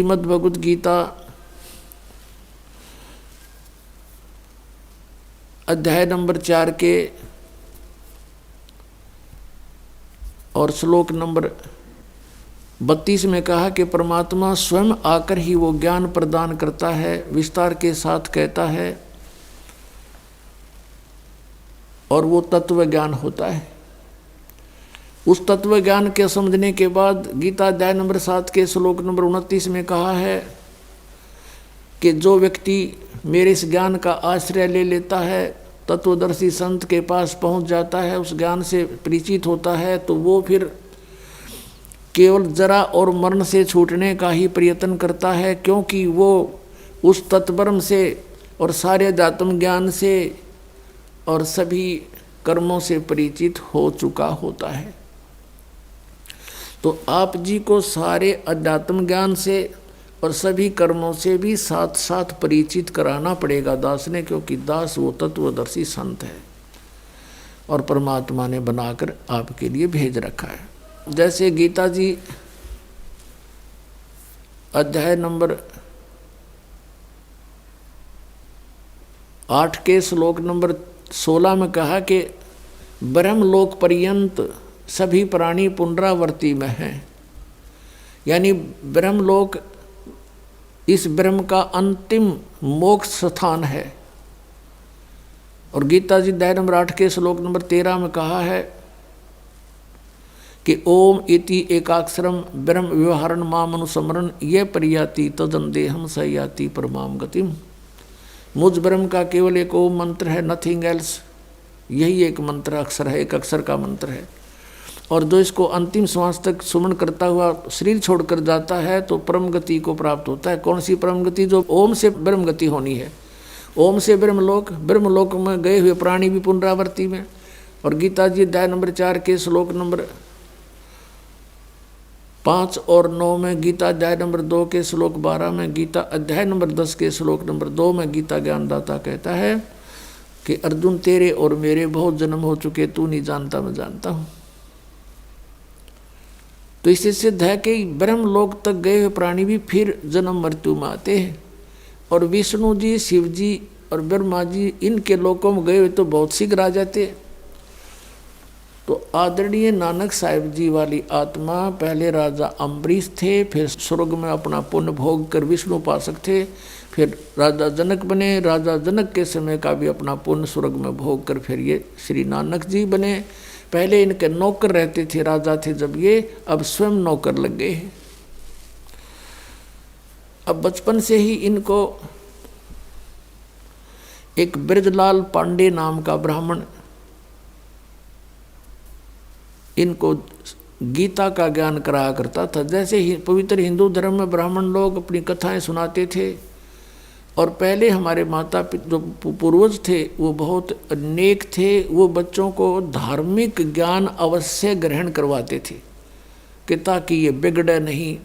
श्रीमद् भगवद गीता अध्याय नंबर 4 के और श्लोक नंबर 32 में कहा कि परमात्मा स्वयं आकर ही वो ज्ञान प्रदान करता है, विस्तार के साथ कहता है और वो तत्व ज्ञान होता है। उस तत्व ज्ञान के समझने के बाद गीता अध्याय नंबर 7 के श्लोक नंबर 29 में कहा है कि जो व्यक्ति मेरे इस ज्ञान का आश्रय ले लेता है, तत्वदर्शी संत के पास पहुंच जाता है, उस ज्ञान से परिचित होता है, तो वो फिर केवल जरा और मरण से छूटने का ही प्रयत्न करता है, क्योंकि वो उस तत्ब्रह्म से और सारे अध्यात्म ज्ञान से और सभी कर्मों से परिचित हो चुका होता है। तो आप जी को सारे अध्यात्म ज्ञान से और सभी कर्मों से भी साथ साथ परिचित कराना पड़ेगा दास ने, क्योंकि दास वो तत्वदर्शी संत है और परमात्मा ने बनाकर आपके लिए भेज रखा है। जैसे गीता जी अध्याय नंबर 8 के श्लोक नंबर 16 में कहा कि ब्रह्मलोक पर्यंत सभी प्राणी पुनरावर्ती में हैं, यानी ब्रह्मलोक इस ब्रह्म का अंतिम मोक्ष स्थान है। और गीता जी अध्याय नंबर 8 के श्लोक नंबर 13 में कहा है कि ओम इति एकाक्षरम ब्रह्म व्यवहारण माम अनुस्मरण ये परियाति तदंदेहम सयाति परमाम गतिम। मुझ ब्रह्म का केवल एक ओम मंत्र है, नथिंग एल्स। यही एक मंत्र अक्षर है, एक अक्षर का मंत्र है। और जो इसको अंतिम श्वास तक सुमन करता हुआ शरीर छोड़कर जाता है तो परम गति को प्राप्त होता है। कौन सी परम गति? जो ओम से ब्रह्म गति होनी है। ओम से ब्रह्मलोक, ब्रह्मलोक में गए हुए प्राणी भी पुनरावर्ती में। और गीता जी अध्याय नंबर 4 के श्लोक नंबर 5 और 9 में, गीता अध्याय नंबर 2 के श्लोक 12 में, गीता अध्याय नंबर 10 के श्लोक नंबर 2 में गीता ज्ञानदाता कहता है कि अर्जुन तेरे और मेरे बहुत जन्म हो चुके, तू नहीं जानता मैं जानता हूँ। तो इससे सिद्ध है कि ब्रह्मलोक तक गए हुए प्राणी भी फिर जन्म मृत्यु में आते हैं। और विष्णु जी, शिव जी और ब्रह्मा जी इनके लोकों में गए हुए तो बहुत शीघ्र आ जाते। तो आदरणीय नानक साहिब जी वाली आत्मा पहले राजा अम्बरीश थे, फिर स्वर्ग में अपना पुण्य भोग कर विष्णु उपासक थे, फिर राजा जनक बने। राजा जनक के समय का भी अपना पुण्य स्वर्ग में भोग कर फिर ये श्री नानक जी बने। पहले इनके नौकर रहते थे, राजा थे जब ये, अब स्वयं नौकर लग गए हैं। अब बचपन से ही इनको एक ब्रजलाल पांडे नाम का ब्राह्मण इनको गीता का ज्ञान कराया करता था। जैसे ही पवित्र हिंदू धर्म में ब्राह्मण लोग अपनी कथाएं सुनाते थे, और पहले हमारे माता जो पूर्वज थे वो बहुत नेक थे, वो बच्चों को धार्मिक ज्ञान अवश्य ग्रहण करवाते थे कि ताकि ये बिगड़े नहीं,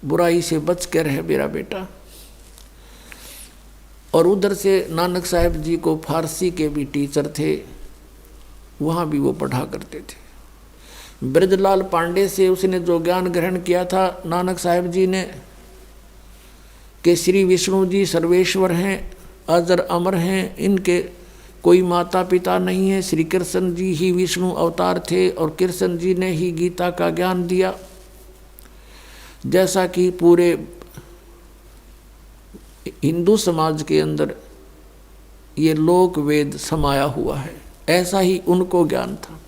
बुराई से बच के रहे मेरा बेटा। और उधर से नानक साहिब जी को फारसी के भी टीचर थे, वहाँ भी वो पढ़ा करते थे। ब्रजलाल पांडे से उसने जो ज्ञान ग्रहण किया था नानक साहिब जी ने कि श्री विष्णु जी सर्वेश्वर हैं, अजर अमर हैं, इनके कोई माता पिता नहीं है। श्री कृष्ण जी ही विष्णु अवतार थे और कृष्ण जी ने ही गीता का ज्ञान दिया। जैसा कि पूरे हिंदू समाज के अंदर ये लोक वेद समाया हुआ है, ऐसा ही उनको ज्ञान था।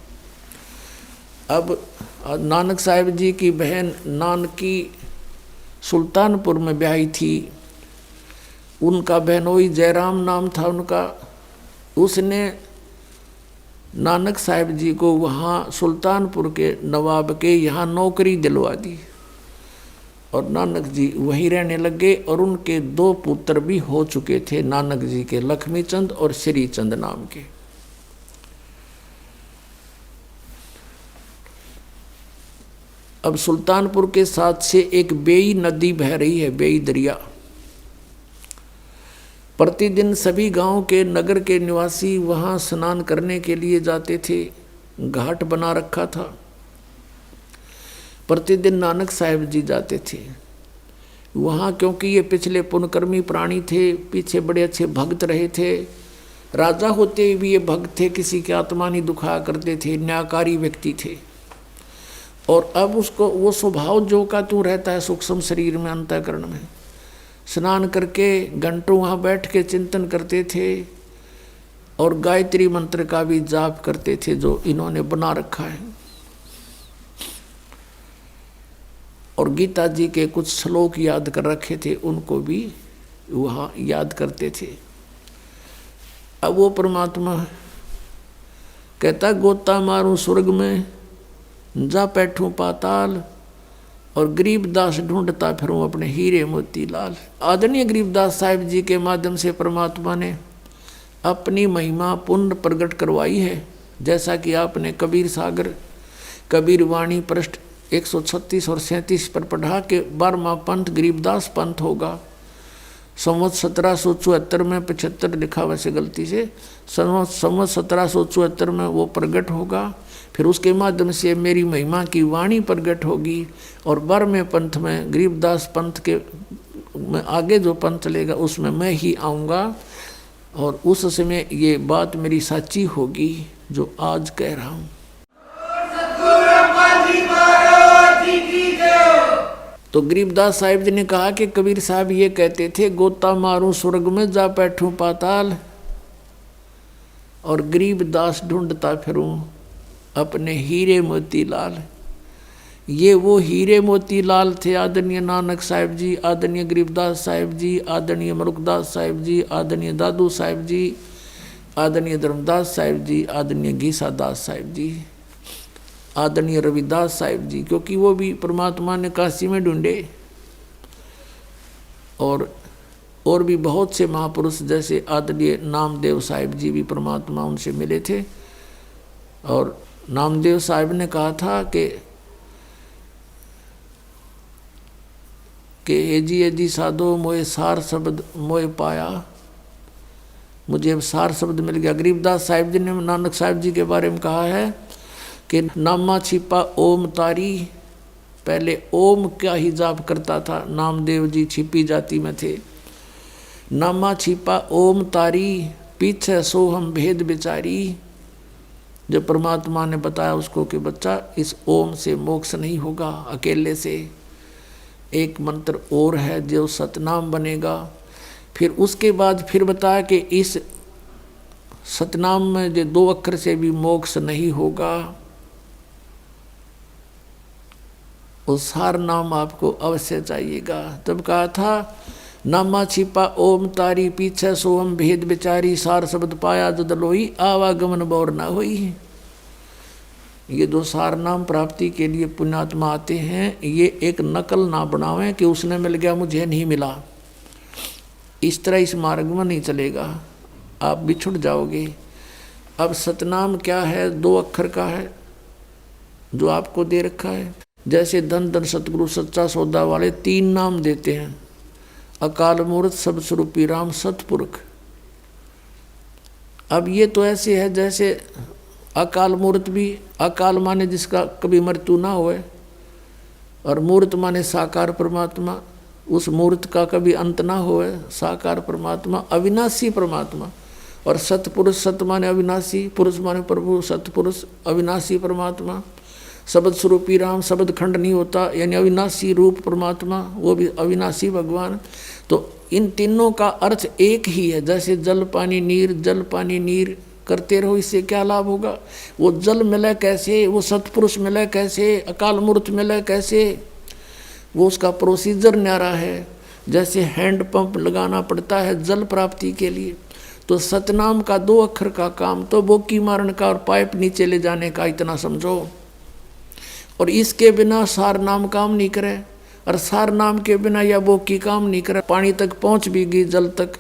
अब नानक साहिब जी की बहन नानकी सुल्तानपुर में ब्याही थी। उनका बहनोई जयराम नाम था उनका। उसने नानक साहिब जी को वहाँ सुल्तानपुर के नवाब के यहाँ नौकरी दिलवा दी और नानक जी वहीं रहने लग गए। और उनके 2 पुत्र भी हो चुके थे नानक जी के, लक्ष्मीचंद और श्रीचंद नाम के। अब सुल्तानपुर के साथ से एक बेई नदी बह रही है, बेई दरिया। प्रतिदिन सभी गांव के, नगर के निवासी वहां स्नान करने के लिए जाते थे, घाट बना रखा था। प्रतिदिन नानक साहिब जी जाते थे। वहाँ क्योंकि ये पिछले पुण्यकर्मी प्राणी थे, पीछे बड़े अच्छे भक्त रहे थे, राजा होते हुए भी ये भक्त थे, किसी की आत्मा नहीं दुखाया करते थे, न्यायकारी व्यक्ति थे। और अब उसको वो स्वभाव जो का तू रहता है सूक्ष्म शरीर में, अंतःकरण में, स्नान करके घंटों वहाँ बैठ के चिंतन करते थे और गायत्री मंत्र का भी जाप करते थे जो इन्होंने बना रखा है। और गीता जी के कुछ श्लोक याद कर रखे थे, उनको भी वहाँ याद करते थे। अब वो परमात्मा कहता गोता मारूं स्वर्ग में, जा बैठूं पाताल, और गरीबदास ढूंढता फिरूं अपने हीरे मोती लाल। आदरणीय गरीबदास साहिब जी के माध्यम से परमात्मा ने अपनी महिमा पुण्य प्रकट करवाई है। जैसा कि आपने कबीर सागर, कबीर वाणी पृष्ठ 136 और 37 पर पढ़ा के 12वां पंथ गरीबदास पंथ होगा। संवत 1774 में 75 लिखा वैसे गलती से, संवत 1774 में वो प्रकट होगा। फिर उसके माध्यम से मेरी महिमा की वाणी प्रकट होगी और 12वें पंथ में गरीबदास पंथ के में आगे जो पंथ चलेगा उसमें मैं ही आऊँगा और उस समय ये बात मेरी सच्ची होगी जो आज कह रहा हूँ। तो गरीबदास साहिब जी ने कहा कि कबीर साहब ये कहते थे गोता मारूं स्वर्ग में, जा बैठूं पाताल, और गरीबदास ढूंढता फिरूं अपने हीरे मोती लाल। ये वो हीरे मोती लाल थे आदरणीय नानक साहिब जी, आदरणीय गरीबदास साहिब जी, आदरणीय मलुकदास साहिब जी, आदरणीय दादू साहिब जी, आदरणीय धर्मदास साहिब जी, आदरणीय गीसा दास साहिब जी, आदरणीय रविदास साहिब जी, क्योंकि वो भी परमात्मा ने काशी में ढूंढे। और भी बहुत से महापुरुष जैसे आदरणीय नामदेव साहिब जी भी परमात्मा उनसे मिले थे। और नामदेव साहिब ने कहा था कि एजी साधो मोए सार शब्द मोए पाया, मुझे अब सार शब्द मिल गया। गरीबदास साहिब जी ने नानक साहिब जी के बारे में कहा है कि नामा छिपा ओम तारी, पहले ओम का ही जाप करता था नामदेव जी, छिपी जाति में थे। नामा छिपा ओम तारी, पीछे सो हम भेद बिचारी। जब परमात्मा ने बताया उसको कि बच्चा इस ओम से मोक्ष नहीं होगा अकेले से, एक मंत्र और है जो सतनाम बनेगा। फिर उसके बाद फिर बताया कि इस सतनाम में जो 2 अक्षर से भी मोक्ष नहीं होगा, उस सार नाम आपको अवश्य चाहिएगा। तब कहा था नामा छिपा ओम तारी, पीछे सोम भेद बिचारी, सार शब्द पाया जद लोई, आवागमन बौर ना होई। ये 2 सार नाम प्राप्ति के लिए पुण्यात्मा आते हैं। ये एक नकल ना बनावें कि उसने मिल गया मुझे नहीं मिला, इस तरह इस मार्ग में नहीं चलेगा, आप बिछुड़ जाओगे। अब सतनाम क्या है? 2 अक्षर का है जो आपको दे रखा है। जैसे धन धन सतगुरु सच्चा सौदा वाले 3 नाम देते हैं, अकाल मूर्त सब स्वरूपी राम सतपुरख। अब ये तो ऐसे है जैसे अकाल मूर्त भी, अकाल माने जिसका कभी मृत्यु ना होए, और मूर्त माने साकार परमात्मा, उस मूर्त का कभी अंत ना होए, साकार परमात्मा, अविनाशी परमात्मा। और सतपुरुष, सत माने अविनाशी, पुरुष माने प्रभु, सतपुरुष अविनाशी परमात्मा। शब्द स्वरूपी राम, शब्द खंड नहीं होता, यानी अविनाशी रूप परमात्मा, वो भी अविनाशी भगवान। तो इन तीनों का अर्थ एक ही है। जैसे जल पानी नीर, जल पानी नीर करते रहो, इससे क्या लाभ होगा? वो जल मिले कैसे, वो सतपुरुष मिले कैसे, अकाल मूर्त मिले कैसे? वो उसका प्रोसीजर न्यारा है। जैसे हैंड पंप लगाना पड़ता है जल प्राप्ति के लिए, तो सतनाम का 2 अक्षर का काम तो बोकी मारने का और पाइप नीचे ले जाने का, इतना समझो। और इसके बिना सार नाम काम नहीं करे, और सार नाम के बिना या बोकी काम नहीं करे। पानी तक पहुंच भी गई, जल तक,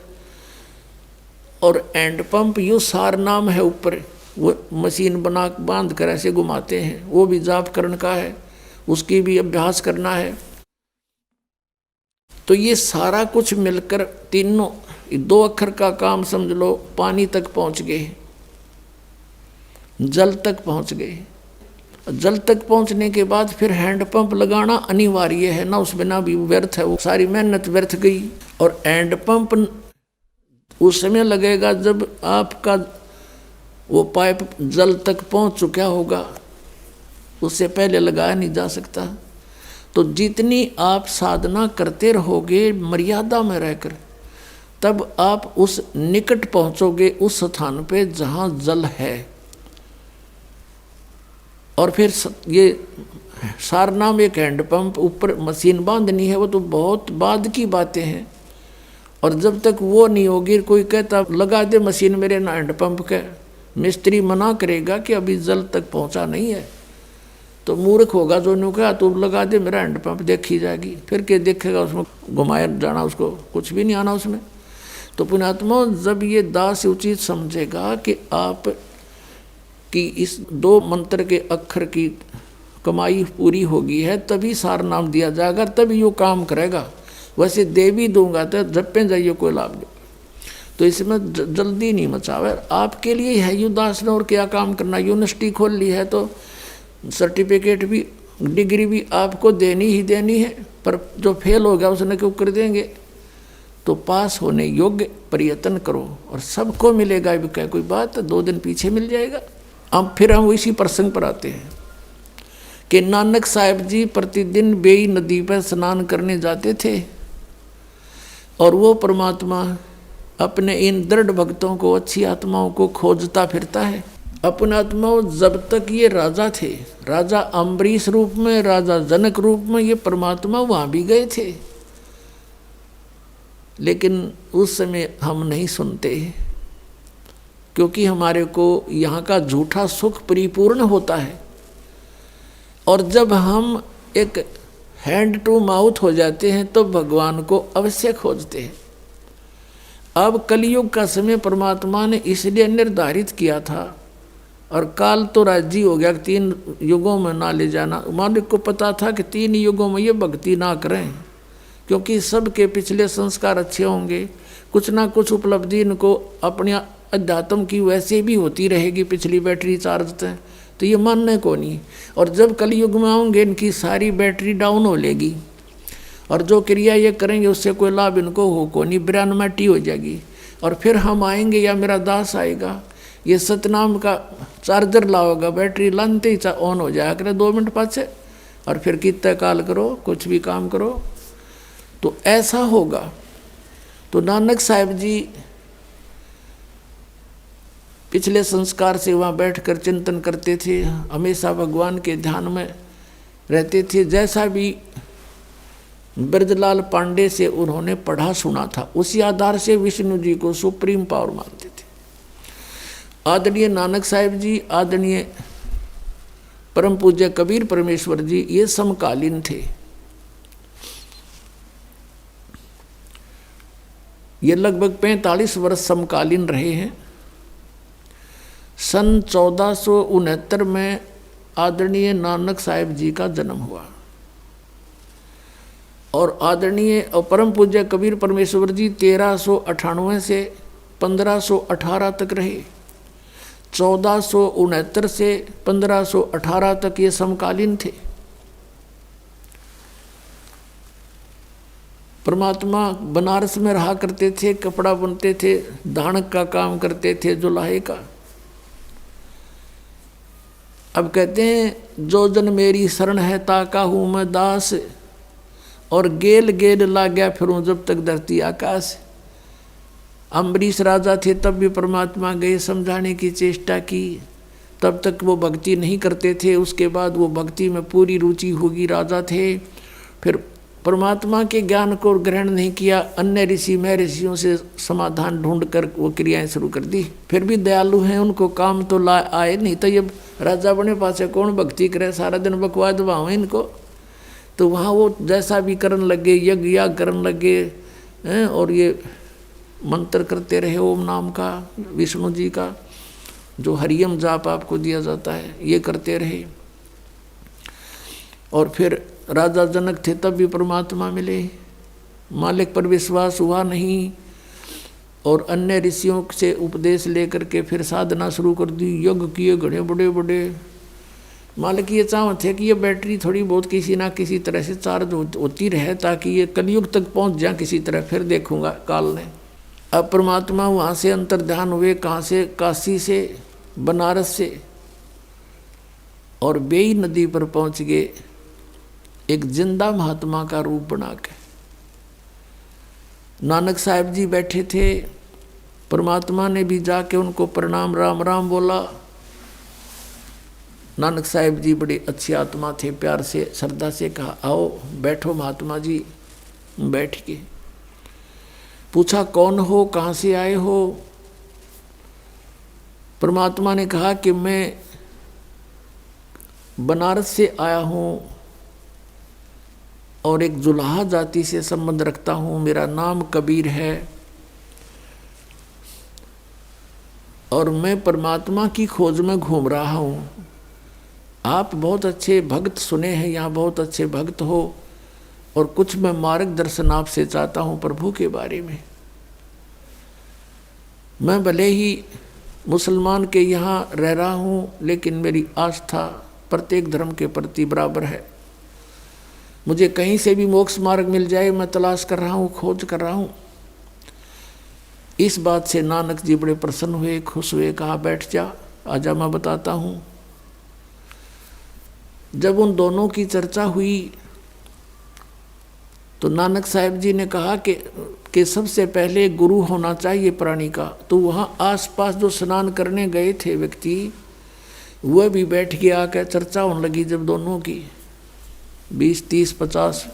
और एंड पंप यू सार नाम है ऊपर, वो मशीन बना बांध कर ऐसे घुमाते हैं, वो भी जाप करने का है, उसकी भी अभ्यास करना है। तो ये सारा कुछ मिलकर तीनों 2 अक्षर का काम समझ लो। पानी तक पहुंच गए, जल तक पहुंच गए। जल तक पहुंचने के बाद फिर हैंडपंप लगाना अनिवार्य है ना, उस बिना भी व्यर्थ है, वो सारी मेहनत व्यर्थ गई। और हैंडपंप उस समय लगेगा जब आपका वो पाइप जल तक पहुंच चुका होगा, उससे पहले लगाया नहीं जा सकता। तो जितनी आप साधना करते रहोगे मर्यादा में रहकर, तब आप उस निकट पहुंचोगे उस स्थान पे जहां जल है। और फिर ये सारना में एक हैंडपंप ऊपर मशीन बांधनी है, वो तो बहुत बाद की बातें हैं। और जब तक वो नहीं होगी, कोई कहता लगा दे मशीन मेरे ना हैंडपंप के, मिस्त्री मना करेगा कि अभी जल तक पहुंचा नहीं है, तो मूर्ख होगा जो नु कहा तो लगा दे मेरा हैंडपंप, देखी जाएगी। फिर क्या देखेगा, उसमें घुमाया जाना, उसको कुछ भी नहीं आना उसमें। तो पुण्यात्मा, जब ये दास उचित समझेगा कि आप कि इस 2 मंत्र के अक्षर की कमाई पूरी होगी है, तभी सार नाम दिया जाएगा, तभी यो काम करेगा। वैसे दे भी दूंगा तो जब पे जाइए कोई लाभ नहीं। तो इसमें जल्दी नहीं मचावे, आपके लिए है यू दास ने और क्या काम करना। यूनिवर्सिटी खोल ली है तो सर्टिफिकेट भी डिग्री भी आपको देनी ही देनी है, पर जो फेल हो गया उसने क्यों कर देंगे। तो पास होने योग्य प्रयत्न करो और सबको मिलेगा, भी क्या कोई बात, 2 दिन पीछे मिल जाएगा। अब फिर हम इसी प्रसंग पर आते हैं कि नानक साहब जी प्रतिदिन बेई नदी पर स्नान करने जाते थे, और वो परमात्मा अपने इन दृढ़ भक्तों को, अच्छी आत्माओं को खोजता फिरता है। अपने आत्माओं, जब तक ये राजा थे, राजा अम्बरीश रूप में, राजा जनक रूप में, ये परमात्मा वहाँ भी गए थे, लेकिन उस समय हम नहीं सुनते, क्योंकि हमारे को यहाँ का झूठा सुख परिपूर्ण होता है। और जब हम एक हैंड टू माउथ हो जाते हैं तो भगवान को अवश्य खोजते हैं। अब कलयुग का समय परमात्मा ने इसलिए निर्धारित किया था, और काल तो राजी हो गया 3 युगों में ना ले जाना। मालिक को पता था कि 3 युगों में ये भक्ति ना करें, क्योंकि सबके पिछले संस्कार अच्छे होंगे, कुछ ना कुछ उपलब्धि इनको अपने अध्यात्म की वैसे भी होती रहेगी, पिछली बैटरी चार्ज है, तो ये मानने को नहीं। और जब कलयुग में आऊँगे इनकी सारी बैटरी डाउन हो लेगी, और जो क्रिया ये करेंगे उससे कोई लाभ इनको हो को नहीं, बिरानमाटी हो जाएगी। और फिर हम आएंगे या मेरा दास आएगा, ये सतनाम का चार्जर लाओगा, बैटरी लानते ही ऑन हो जाया करे 2 मिनट पाछे, और फिर कितना काल करो, कुछ भी काम करो, तो ऐसा होगा। तो नानक साहब जी पिछले संस्कार से वहाँ बैठकर चिंतन करते थे, हमेशा भगवान के ध्यान में रहते थे। जैसा भी ब्रजलाल पांडे से उन्होंने पढ़ा सुना था, उसी आधार से विष्णु जी को सुप्रीम पावर मानते थे। आदरणीय नानक साहब जी, आदरणीय परम पूज्य कबीर परमेश्वर जी, ये समकालीन थे। ये लगभग 45 वर्ष समकालीन रहे हैं। सन 1469 में आदरणीय नानक साहब जी का जन्म हुआ, और आदरणीय और परम पूज्य कबीर परमेश्वर जी 1398 से 1518 तक रहे। 1469 से 1518 तक ये समकालीन थे। परमात्मा बनारस में रहा करते थे, कपड़ा बुनते थे, धानक का काम करते थे, जुलाहे का। अब कहते हैं, जो जन मेरी शरण है ताका हूँ मैं दास, और गेल गेल ला गया फिरूं जब तक धरती आकाश। अम्बरीश राजा थे तब भी परमात्मा गए, समझाने की चेष्टा की, तब तक वो भक्ति नहीं करते थे। उसके बाद वो भक्ति में पूरी रुचि होगी, राजा थे। फिर परमात्मा के ज्ञान को ग्रहण नहीं किया, अन्य ऋषि में ऋषियों से समाधान ढूंढ कर वो क्रियाएं शुरू कर दी। फिर भी दयालु हैं, उनको काम तो ला आए, नहीं तो ये राजा बने पासे कौन भक्ति करे, सारा दिन बकवाद दबाओ इनको। तो वहाँ वो जैसा भी करने लगे, यज्ञ याग करने लगे हैं, और ये मंत्र करते रहे ओम नाम का, विष्णु जी का जो हरियम जाप आपको दिया जाता है, ये करते रहे। और फिर राजा जनक थे तब भी परमात्मा मिले, मालिक पर विश्वास हुआ नहीं, और अन्य ऋषियों से उपदेश लेकर के फिर साधना शुरू कर दी। यज्ञ किए घड़े बड़े बड़े, मालिक ये चाहते थे कि ये बैटरी थोड़ी बहुत किसी ना किसी तरह से चार्ज होती रहे ताकि ये कलयुग तक पहुंच जाए किसी तरह, फिर देखूंगा काल ने। अब परमात्मा वहाँ से अंतर्ध्यान हुए, कहाँ से? काशी से, बनारस से, और बेई नदी पर पहुँच गए एक जिंदा महात्मा का रूप बना के। नानक साहब जी बैठे थे, परमात्मा ने भी जाके उनको प्रणाम राम राम बोला। नानक साहब जी बड़े अच्छी आत्मा थे, प्यार से श्रद्धा से कहा आओ बैठो महात्मा जी। बैठ के पूछा कौन हो, कहाँ से आए हो? परमात्मा ने कहा कि मैं बनारस से आया हूँ और एक जुलाहा जाति से संबंध रखता हूँ, मेरा नाम कबीर है और मैं परमात्मा की खोज में घूम रहा हूँ। आप बहुत अच्छे भक्त सुने हैं, यहाँ बहुत अच्छे भक्त हो, और कुछ मैं मार्गदर्शन आपसे चाहता हूँ प्रभु के बारे में। मैं भले ही मुसलमान के यहाँ रह रहा हूँ, लेकिन मेरी आस्था प्रत्येक धर्म के प्रति बराबर है। मुझे कहीं से भी मोक्ष मार्ग मिल जाए, मैं तलाश कर रहा हूँ, खोज कर रहा हूँ। इस बात से नानक जी बड़े प्रसन्न हुए, खुश हुए, कहा बैठ जा, आजा मैं बताता हूँ। जब उन दोनों की चर्चा हुई तो नानक साहब जी ने कहा कि सबसे पहले गुरु होना चाहिए प्राणी का। तो वहाँ आसपास जो स्नान करने गए थे व्यक्ति, वह भी बैठ के आकर चर्चा होने लगी। जब दोनों की 20, 30, 50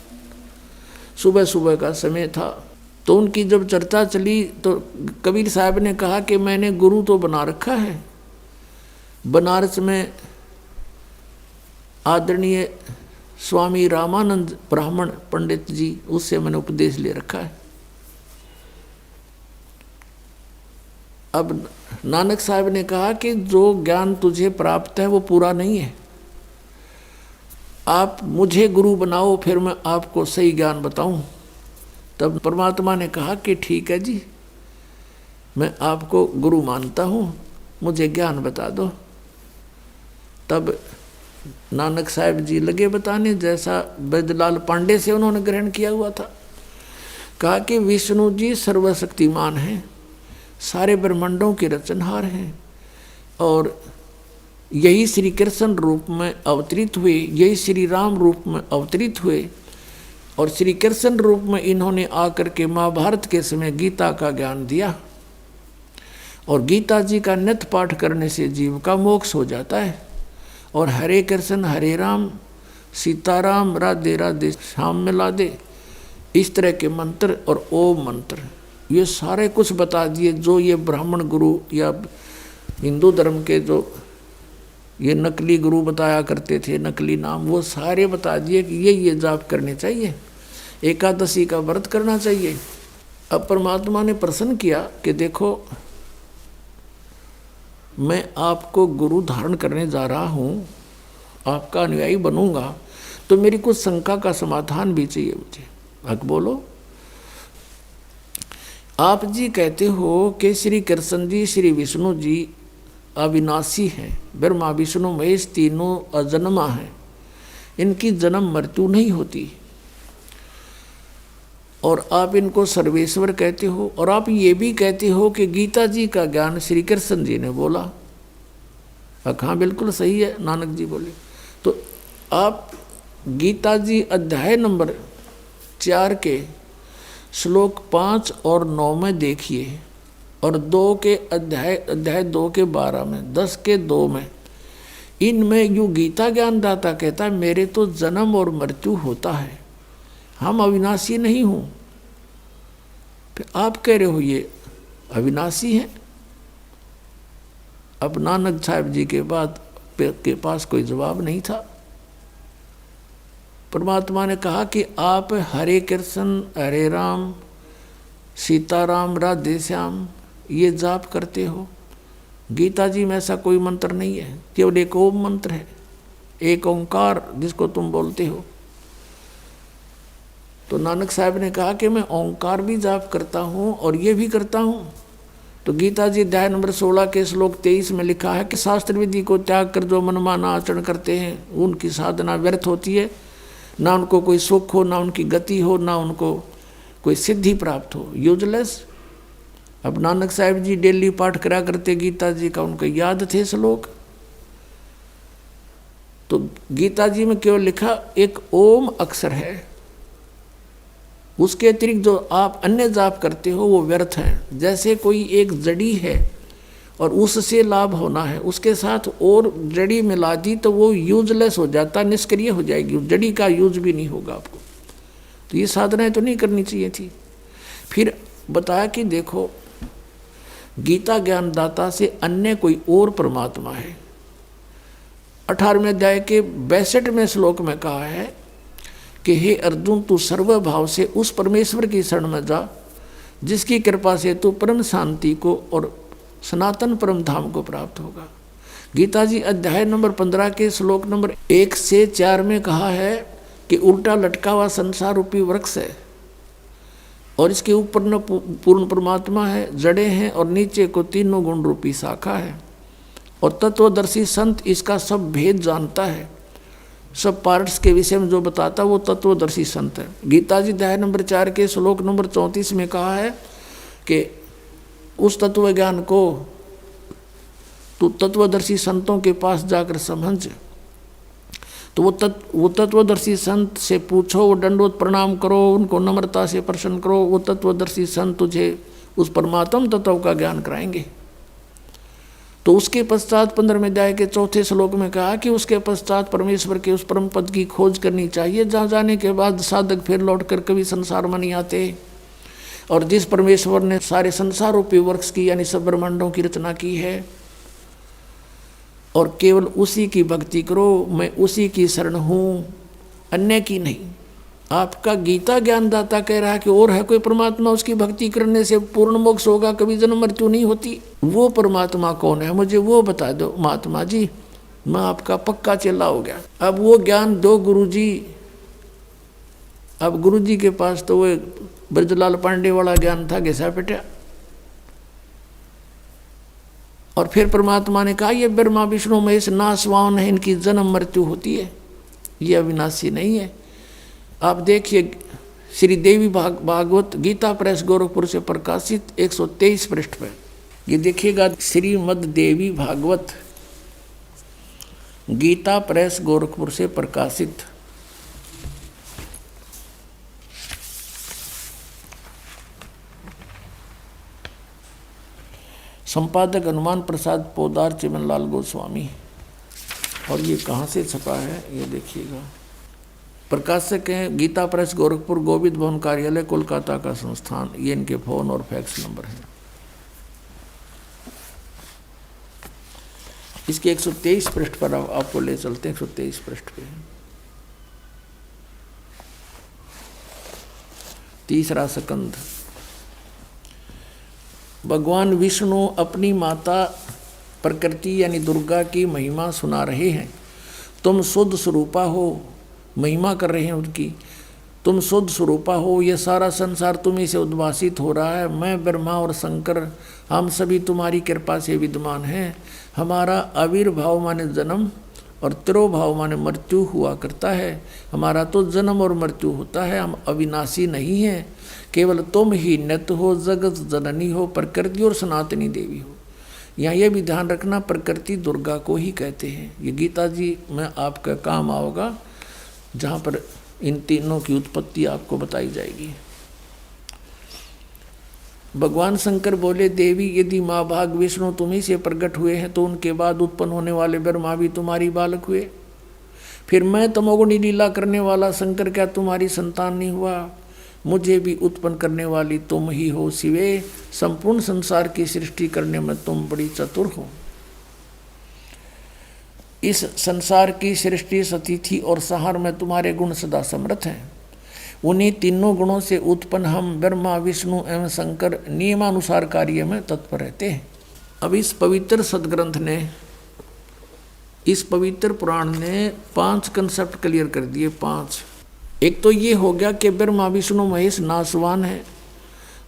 सुबह सुबह का समय था, तो उनकी जब चर्चा चली तो कबीर साहब ने कहा कि मैंने गुरु तो बना रखा है, बनारस में आदरणीय स्वामी रामानंद ब्राह्मण पंडित जी, उससे मैंने उपदेश ले रखा है। अब नानक साहब ने कहा कि जो ज्ञान तुझे प्राप्त है वो पूरा नहीं है, आप मुझे गुरु बनाओ, फिर मैं आपको सही ज्ञान बताऊं। तब परमात्मा ने कहा कि ठीक है जी, मैं आपको गुरु मानता हूं, मुझे ज्ञान बता दो। तब नानक साहब जी लगे बताने, जैसा बैदलाल पांडे से उन्होंने ग्रहण किया हुआ था। कहा कि विष्णु जी सर्वशक्तिमान हैं, सारे ब्रह्मांडों के रचनहार हैं, और यही श्री कृष्ण रूप में अवतरित हुए, यही श्री राम रूप में अवतरित हुए, और श्री कृष्ण रूप में इन्होंने आकर के महाभारत के समय गीता का ज्ञान दिया, और गीता जी का नित्य पाठ करने से जीव का मोक्ष हो जाता है। और हरे कृष्ण हरे राम सीताराम राधे राधे श्याम मिला दे, इस तरह के मंत्र और ओम मंत्र, ये सारे कुछ बता दिए। जो ये ब्राह्मण गुरु या हिंदू धर्म के जो ये नकली गुरु बताया करते थे, नकली नाम, वो सारे बता दिए कि ये जाप करने चाहिए, एकादशी का व्रत करना चाहिए। अब परमात्मा ने प्रसन्न किया कि देखो मैं आपको गुरु धारण करने जा रहा हूँ, आपका अनुयायी बनूंगा, तो मेरी कुछ शंका का समाधान भी चाहिए मुझे। हक बोलो। आप जी कहते हो कि श्री कृष्ण जी श्री विष्णु जी अविनाशी हैं, ब्रह्मा विष्णु महेश तीनों अजन्मा हैं, इनकी जन्म मृत्यु नहीं होती, और आप इनको सर्वेश्वर कहते हो, और आप ये भी कहते हो कि गीता जी का ज्ञान श्री कृष्ण जी ने बोला। हाँ बिल्कुल सही है, नानक जी बोले। तो आप गीता जी अध्याय नंबर 4 के श्लोक 5 और 9 में देखिए, और 2 के अध्याय 2 के 12 में, 10 के 2 में, इनमें यूँ गीता ज्ञानदाता कहता है मेरे तो जन्म और मृत्यु होता है, हम अविनाशी नहीं हूँ। फिर आप कह रहे हो ये अविनाशी हैं। अब नानक साहब जी के पास कोई जवाब नहीं था। परमात्मा ने कहा कि आप हरे कृष्ण हरे राम सीताराम राधे श्याम ये जाप करते हो, गीता जी में ऐसा कोई मंत्र नहीं है, केवल एक ओम मंत्र है, एक ओंकार जिसको तुम बोलते हो। तो नानक साहब ने कहा कि मैं ओंकार भी जाप करता हूँ और ये भी करता हूँ तो गीता जी अध्याय नंबर 16 के श्लोक 23 में लिखा है कि शास्त्र विधि को त्याग कर जो मनमाना आचरण करते हैं उनकी साधना व्यर्थ होती है, ना उनको कोई सुख हो, ना उनकी गति हो, ना उनको कोई सिद्धि प्राप्त हो, यूजलेस। अब नानक साहिब जी डेली पाठ करा करते गीता जी का, उनको याद थे श्लोक। तो गीता जी में केवल लिखा एक ओम अक्षर है, उसके अतिरिक्त जो आप अन्य जाप करते हो वो व्यर्थ है। जैसे कोई एक जड़ी है और उससे लाभ होना है, उसके साथ और जड़ी मिला दी तो वो यूजलेस हो जाता, निष्क्रिय हो जाएगी, जड़ी का यूज भी नहीं होगा आपको। तो ये साधनाएं तो नहीं करनी चाहिए थी। फिर बताया कि देखो गीता ज्ञानदाता से अन्य कोई और परमात्मा है। 18वें अध्याय के 62वें श्लोक में कहा है कि हे अर्जुन, तू सर्वभाव से उस परमेश्वर की शरण में जा जिसकी कृपा से तू परम शांति को और सनातन परम धाम को प्राप्त होगा। गीता जी अध्याय नंबर 15 के श्लोक नंबर 1 से 4 में कहा है कि उल्टा लटका हुआ संसार रूपी वृक्ष है और इसके ऊपर न पूर्ण परमात्मा है, जड़ें हैं और नीचे को तीनों गुण रूपी शाखा है। और तत्वदर्शी संत इसका सब भेद जानता है, सब पार्ट्स के विषय में जो बताता वो तत्वदर्शी संत है। गीता जी अध्याय नंबर 4 के श्लोक नंबर 34 में कहा है कि उस तत्व ज्ञान को तू तत्वदर्शी संतों के पास जाकर समझ। तो वो तत्वदर्शी संत से पूछो, वो दंडवत प्रणाम करो, उनको नम्रता से प्रसन्न करो, वो तत्वदर्शी संत तुझे उस परमात्म तत्व का ज्ञान कराएंगे। तो उसके पश्चात 15वें अध्याय के 4थे श्लोक में कहा कि उसके पश्चात परमेश्वर के उस परम पद की खोज करनी चाहिए जहाँ जाने के बाद साधक फिर लौटकर कभी संसार में नहीं आते। और जिस परमेश्वर ने सारे संसार रूपी वृक्ष की यानी सब ब्रह्मांडों की रचना की है, और केवल उसी की भक्ति करो, मैं उसी की शरण हूँ, अन्य की नहीं। आपका गीता ज्ञानदाता कह रहा है कि और है कोई परमात्मा, उसकी भक्ति करने से पूर्ण मोक्ष होगा, कभी जन्म मृत्यु नहीं होती। वो परमात्मा कौन है, मुझे वो बता दो महात्मा जी, मैं आपका पक्का चेला हो गया। अब वो ज्ञान दो गुरुजी। अब गुरुजी के पास तो वो ब्रजलाल पांडे वाला ज्ञान था, घिसा पिटा। और फिर परमात्मा ने कहा ये ब्रह्मा विष्णु महेश नासवान है, इनकी जन्म मृत्यु होती है, ये अविनाशी नहीं है। आप देखिए श्री देवी भागवत गीता प्रेस गोरखपुर से प्रकाशित 123 पृष्ठ पर, ये देखिएगा श्रीमद देवी भागवत गीता प्रेस गोरखपुर से प्रकाशित। संपादक हनुमान प्रसाद पोदार चिमनलाल गोस्वामी। और ये कहाँ से छपा है ये देखिएगा। प्रकाशक हैं गीता प्रेस गोरखपुर, गोविंद भवन कार्यालय कोलकाता का संस्थान। ये इनके फोन और फैक्स नंबर हैं। इसके 123 पृष्ठ पर आपको ले चलते हैं। 123 पृष्ठ पे तीसरा स्कंध। भगवान विष्णु अपनी माता प्रकृति यानी दुर्गा की महिमा सुना रहे हैं। तुम शुद्ध स्वरूपा हो, महिमा कर रहे हैं उनकी। तुम शुद्ध स्वरूपा हो, ये सारा संसार तुम्हीं से उद्भासित हो रहा है। मैं ब्रह्मा और शंकर हम सभी तुम्हारी कृपा से विद्यमान हैं। हमारा आविर्भाव माने जन्म और तिरोभाव माने मृत्यु हुआ करता है। हमारा तो जन्म और मृत्यु होता है, हम अविनाशी नहीं हैं। केवल तुम ही नित्य हो, जगत जननी हो, प्रकृति और सनातनी देवी हो। यहाँ ये भी ध्यान रखना, प्रकृति दुर्गा को ही कहते हैं। ये गीता जी में आपका काम आओगा, जहाँ पर इन तीनों की उत्पत्ति आपको बताई जाएगी। भगवान शंकर बोले, देवी यदि माँ भाग विष्णु तुम्ही से प्रकट हुए हैं तो उनके बाद उत्पन्न होने वाले ब्रह्मा भी तुम्हारी बालक हुए। फिर मैं तमोगुणी लीला करने वाला शंकर क्या तुम्हारी संतान नहीं हुआ? मुझे भी उत्पन्न करने वाली तुम ही हो शिवे। संपूर्ण संसार की सृष्टि करने में तुम बड़ी चतुर हो। इस संसार की सृष्टि सतिथि और संहार में तुम्हारे गुण सदा समर्थ हैं। उन्हीं तीनों गुणों से उत्पन्न हम ब्रह्मा विष्णु एवं शंकर नियमानुसार कार्य में तत्पर रहते हैं। अब इस पवित्र सदग्रंथ ने, इस पवित्र पुराण ने 5 कंसेप्ट क्लियर कर दिए। 5। एक तो ये हो गया कि ब्रह्मा विष्णु महेश नासवान है।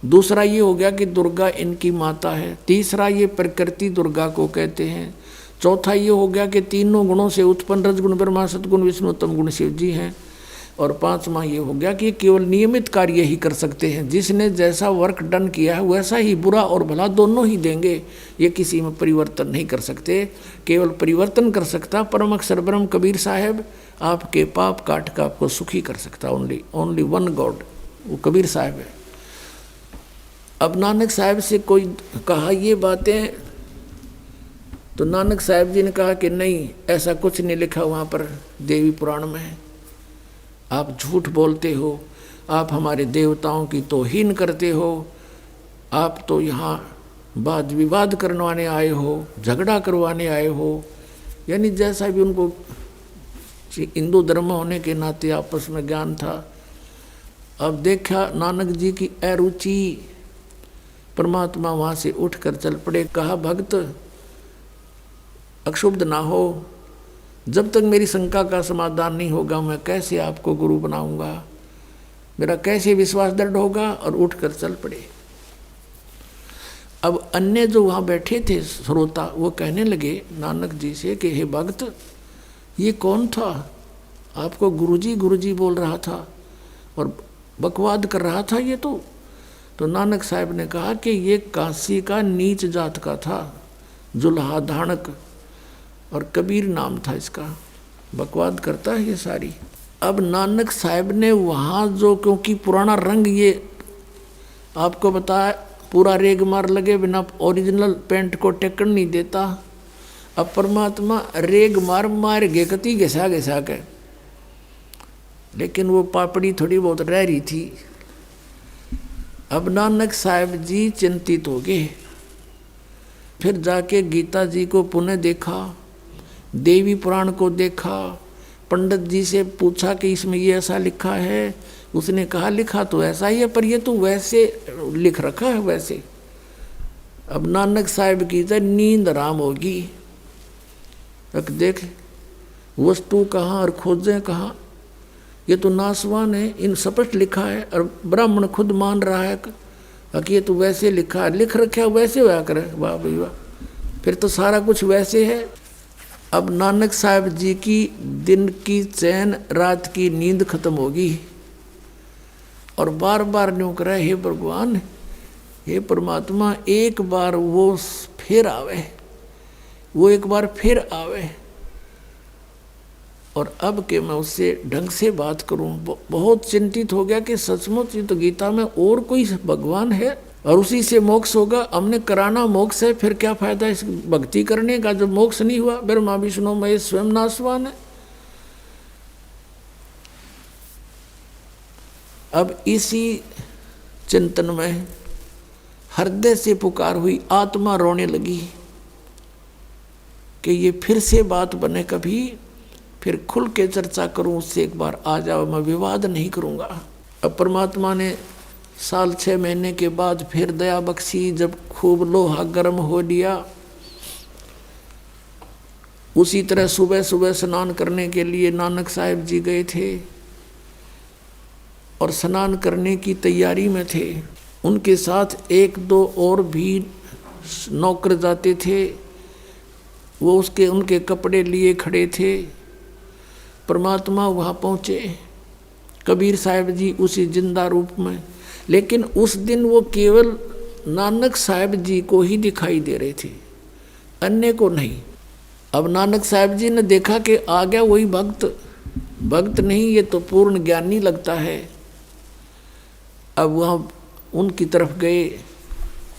दूसरा ये हो गया कि दुर्गा इनकी माता है। तीसरा ये प्रकृति दुर्गा को कहते हैं। चौथा ये हो गया कि तीनों गुणों से उत्पन्न रजगुण ब्रह्मा सतगुण विष्णु उत्तम गुण शिव जी हैं। और पांचवा ये हो गया कि केवल नियमित कार्य ही कर सकते हैं। जिसने जैसा वर्क डन किया है वैसा ही बुरा और भला दोनों ही देंगे। ये किसी में परिवर्तन नहीं कर सकते। केवल परिवर्तन कर सकता परम अक्षर ब्रह्म कबीर साहब, आपके पाप काट का आपको सुखी कर सकता। ओनली वन गॉड, वो कबीर साहब है। अब नानक साहब से कोई कहा ये बातें, तो नानक साहब जी ने कहा कि नहीं, ऐसा कुछ नहीं लिखा वहाँ पर देवी पुराण में, आप झूठ बोलते हो, आप हमारे देवताओं की तौहीन करते हो, आप तो यहाँ वाद विवाद करवाने आए हो, झगड़ा करवाने आए हो। यानी जैसा भी उनको हिंदू धर्म होने के नाते आपस में ज्ञान था। अब देखा नानक जी की अरुचि, परमात्मा वहाँ से उठकर चल पड़े। कहा भक्त अक्षुब्ध ना हो, जब तक मेरी शंका का समाधान नहीं होगा मैं कैसे आपको गुरु बनाऊंगा, मेरा कैसे विश्वास दृढ़ होगा। और उठकर चल पड़े। अब अन्य जो वहाँ बैठे थे श्रोता, वो कहने लगे नानक जी से कि हे भक्त, ये कौन था, आपको गुरुजी गुरुजी बोल रहा था और बकवाद कर रहा था ये तो नानक साहब ने कहा कि ये काशी का नीच जात का था, जुल्हा धानक, और कबीर नाम था इसका, बकवाद करता है ये सारी। अब नानक साहब ने वहाँ जो, क्योंकि पुराना रंग ये आपको बताया, पूरा रेग मार लगे बिना ओरिजिनल पेंट को टेकन नहीं देता। अब परमात्मा रेग मार गे कति घिसा घिसा के, लेकिन वो पापड़ी थोड़ी बहुत रह रही थी। अब नानक साहब जी चिंतित हो गए। फिर जाके गीता जी को पुनः देखा, देवी पुराण को देखा, पंडित जी से पूछा कि इसमें ये ऐसा लिखा है। उसने कहा लिखा तो ऐसा ही है, पर ये तो वैसे लिख रखा है वैसे। अब नानक साहब की तो नींद आराम होगी। अब देख वस्तु कहाँ और खोजें कहाँ, ये तो नासवान है, इन स्पष्ट लिखा है और ब्राह्मण खुद मान रहा है कि ये तो वैसे लिखा है, लिख रखा है वैसे होया करे। वाह भाई वाह, फिर तो सारा कुछ वैसे है। अब नानक साहब जी की दिन की चैन रात की नींद खत्म होगी और बार बार न्यों करे हे भगवान, हे परमात्मा, एक बार वो फिर आवे, वो एक बार फिर आवे और अब के मैं उससे ढंग से बात करूं। बहुत चिंतित हो गया कि सचमुच ये तो गीता में और कोई भगवान है और उसी से मोक्ष होगा। हमने कराना मोक्ष है, फिर क्या फायदा इस भक्ति करने का जब मोक्ष नहीं हुआ। ब्रह्मा विष्णु महेश स्वयं नासवान है। अब इसी चिंतन में हृदय से पुकार हुई, आत्मा रोने लगी कि ये फिर से बात बने, कभी फिर खुल के चर्चा करूं, उससे एक बार आ जाओ, मैं विवाद नहीं करूंगा। अब परमात्मा ने साल 6 महीने के बाद फिर दया बख्शी, जब खूब लोहा गर्म हो लिया। उसी तरह सुबह सुबह स्नान करने के लिए नानक साहब जी गए थे और स्नान करने की तैयारी में थे। उनके साथ 1-2 और भी नौकर जाते थे, वो उनके कपड़े लिए खड़े थे। परमात्मा वहाँ पहुँचे, कबीर साहब जी उसी जिंदा रूप में, लेकिन उस दिन वो केवल नानक साहब जी को ही दिखाई दे रहे थे, अन्य को नहीं। अब नानक साहब जी ने देखा कि आ गया वही भक्त नहीं, ये तो पूर्ण ज्ञानी लगता है। अब वहाँ उनकी तरफ गए,